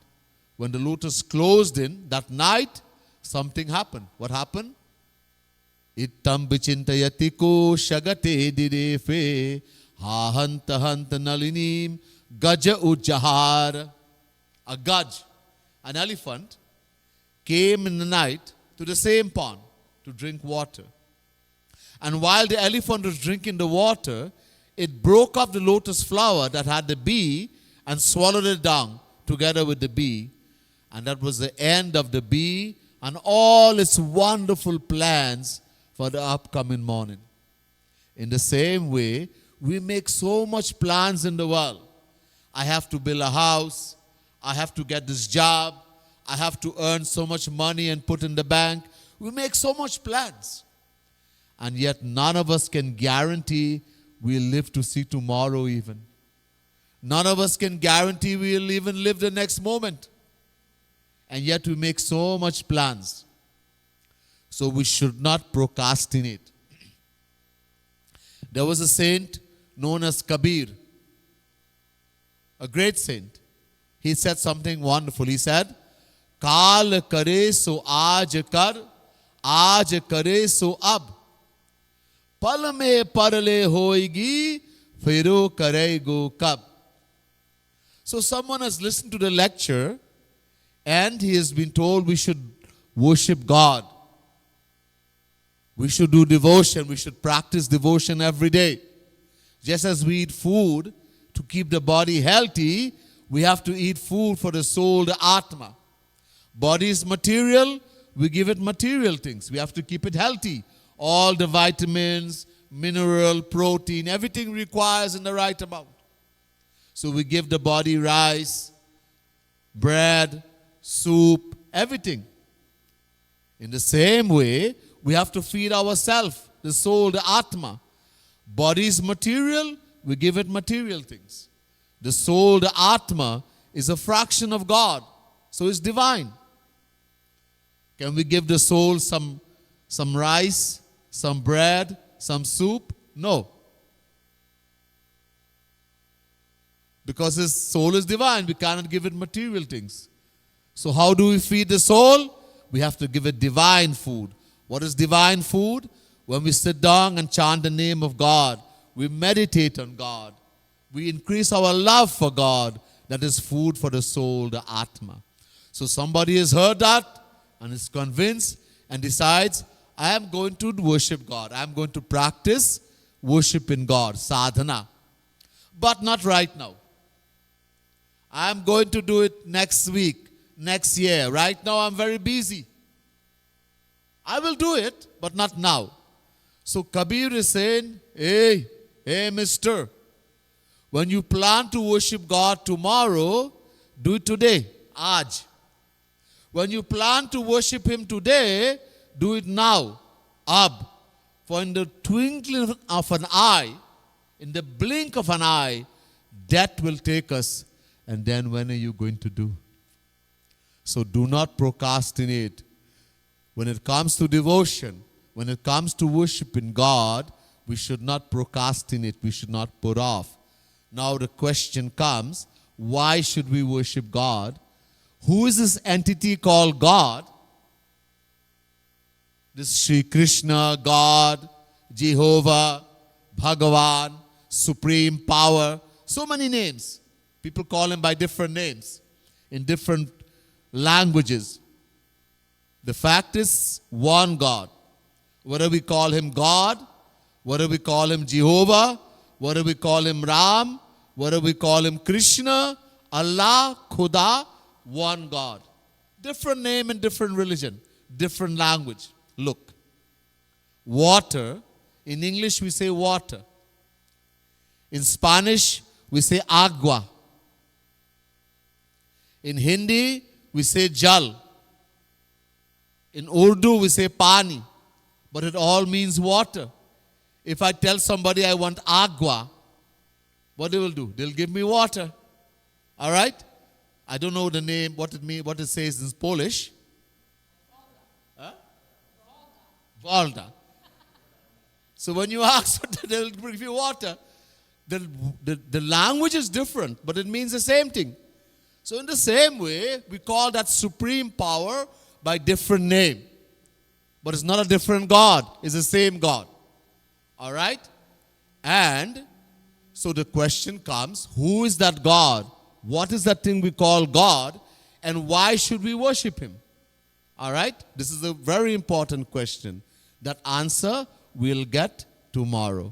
When the lotus closed in, that night, something happened. What happened? Ittam vichintayati ko shagate direfe ha hanta hanta nalinim gaja ujjahar. A gaj, an elephant, came in the night to the same pond to drink water. And while the elephant was drinking the water, it broke off the lotus flower that had the bee and swallowed it down together with the bee. And that was the end of the bee and all its wonderful plans for the upcoming morning. In the same way, we make so much plans in the world. I have to build a house. I have to get this job. I have to earn so much money and put in the bank. We make so much plans. And yet none of us can guarantee we'll live to see tomorrow even. None of us can guarantee we'll even live the next moment. And yet we make so much plans. So we should not procrastinate. There was a saint known as Kabir, a great saint. He said something wonderful. He said, Kaal kare so aaj kare so ab. Pal mein parle hoigi, firo karego kab. So someone has listened to the lecture and he has been told we should worship God. We should do devotion. We should practice devotion every day. Just as we eat food to keep the body healthy, we have to eat food for the soul, the Atma. Body is material, we give it material things. We have to keep it healthy. All the vitamins, mineral, protein, everything requires in the right amount. So we give the body rice, bread, soup, everything. In the same way, we have to feed ourselves, the soul, the Atma. Body is material, we give it material things. The soul, the Atma, is a fraction of God, so it's divine. Can we give the soul some rice, some bread, some soup? No. Because his soul is divine, we cannot give it material things. So how do we feed the soul? We have to give it divine food. What is divine food? When we sit down and chant the name of God, we meditate on God. We increase our love for God. That is food for the soul, the Atma. So somebody has heard that and is convinced and decides, I am going to worship God. I am going to practice worship in God, sadhana. But not right now. I am going to do it next week. next year. Right now I'm very busy. I will do it, but not now. So Kabir is saying, hey, mister, when you plan to worship God tomorrow, do it today, Aaj. When you plan to worship Him today, do it now, Ab. For in the twinkling of an eye, in the blink of an eye, death will take us. And then when are you going to do? So do not procrastinate. When it comes to devotion, when it comes to worshiping God, we should not procrastinate. We should not put off. Now the question comes, why should we worship God? Who is this entity called God? This Sri Krishna, God, Jehovah, Bhagavan, Supreme Power. So many names. People call Him by different names in different languages. The fact is, one God. Whether we call Him God, whether we call Him Jehovah, whether we call Him Ram, whether we call Him Krishna, Allah, Khuda, one God. Different name and different religion, different language. Look, water, in English we say water. In Spanish we say agua. In Hindi we say jal. In Urdu we say pani. But it all means water. If I tell somebody I want agua, what they will do? They'll give me water. All right? I don't know the name, what it means, what it says in Polish. Huh? Volta. So when you ask, they'll give you water. The language is different, but it means the same thing. So in the same way, we call that supreme power by different name. But it's not a different God. It's the same God. All right? And so the question comes, who is that God? What is that thing we call God? And why should we worship Him? All right? This is a very important question. That answer we'll get tomorrow.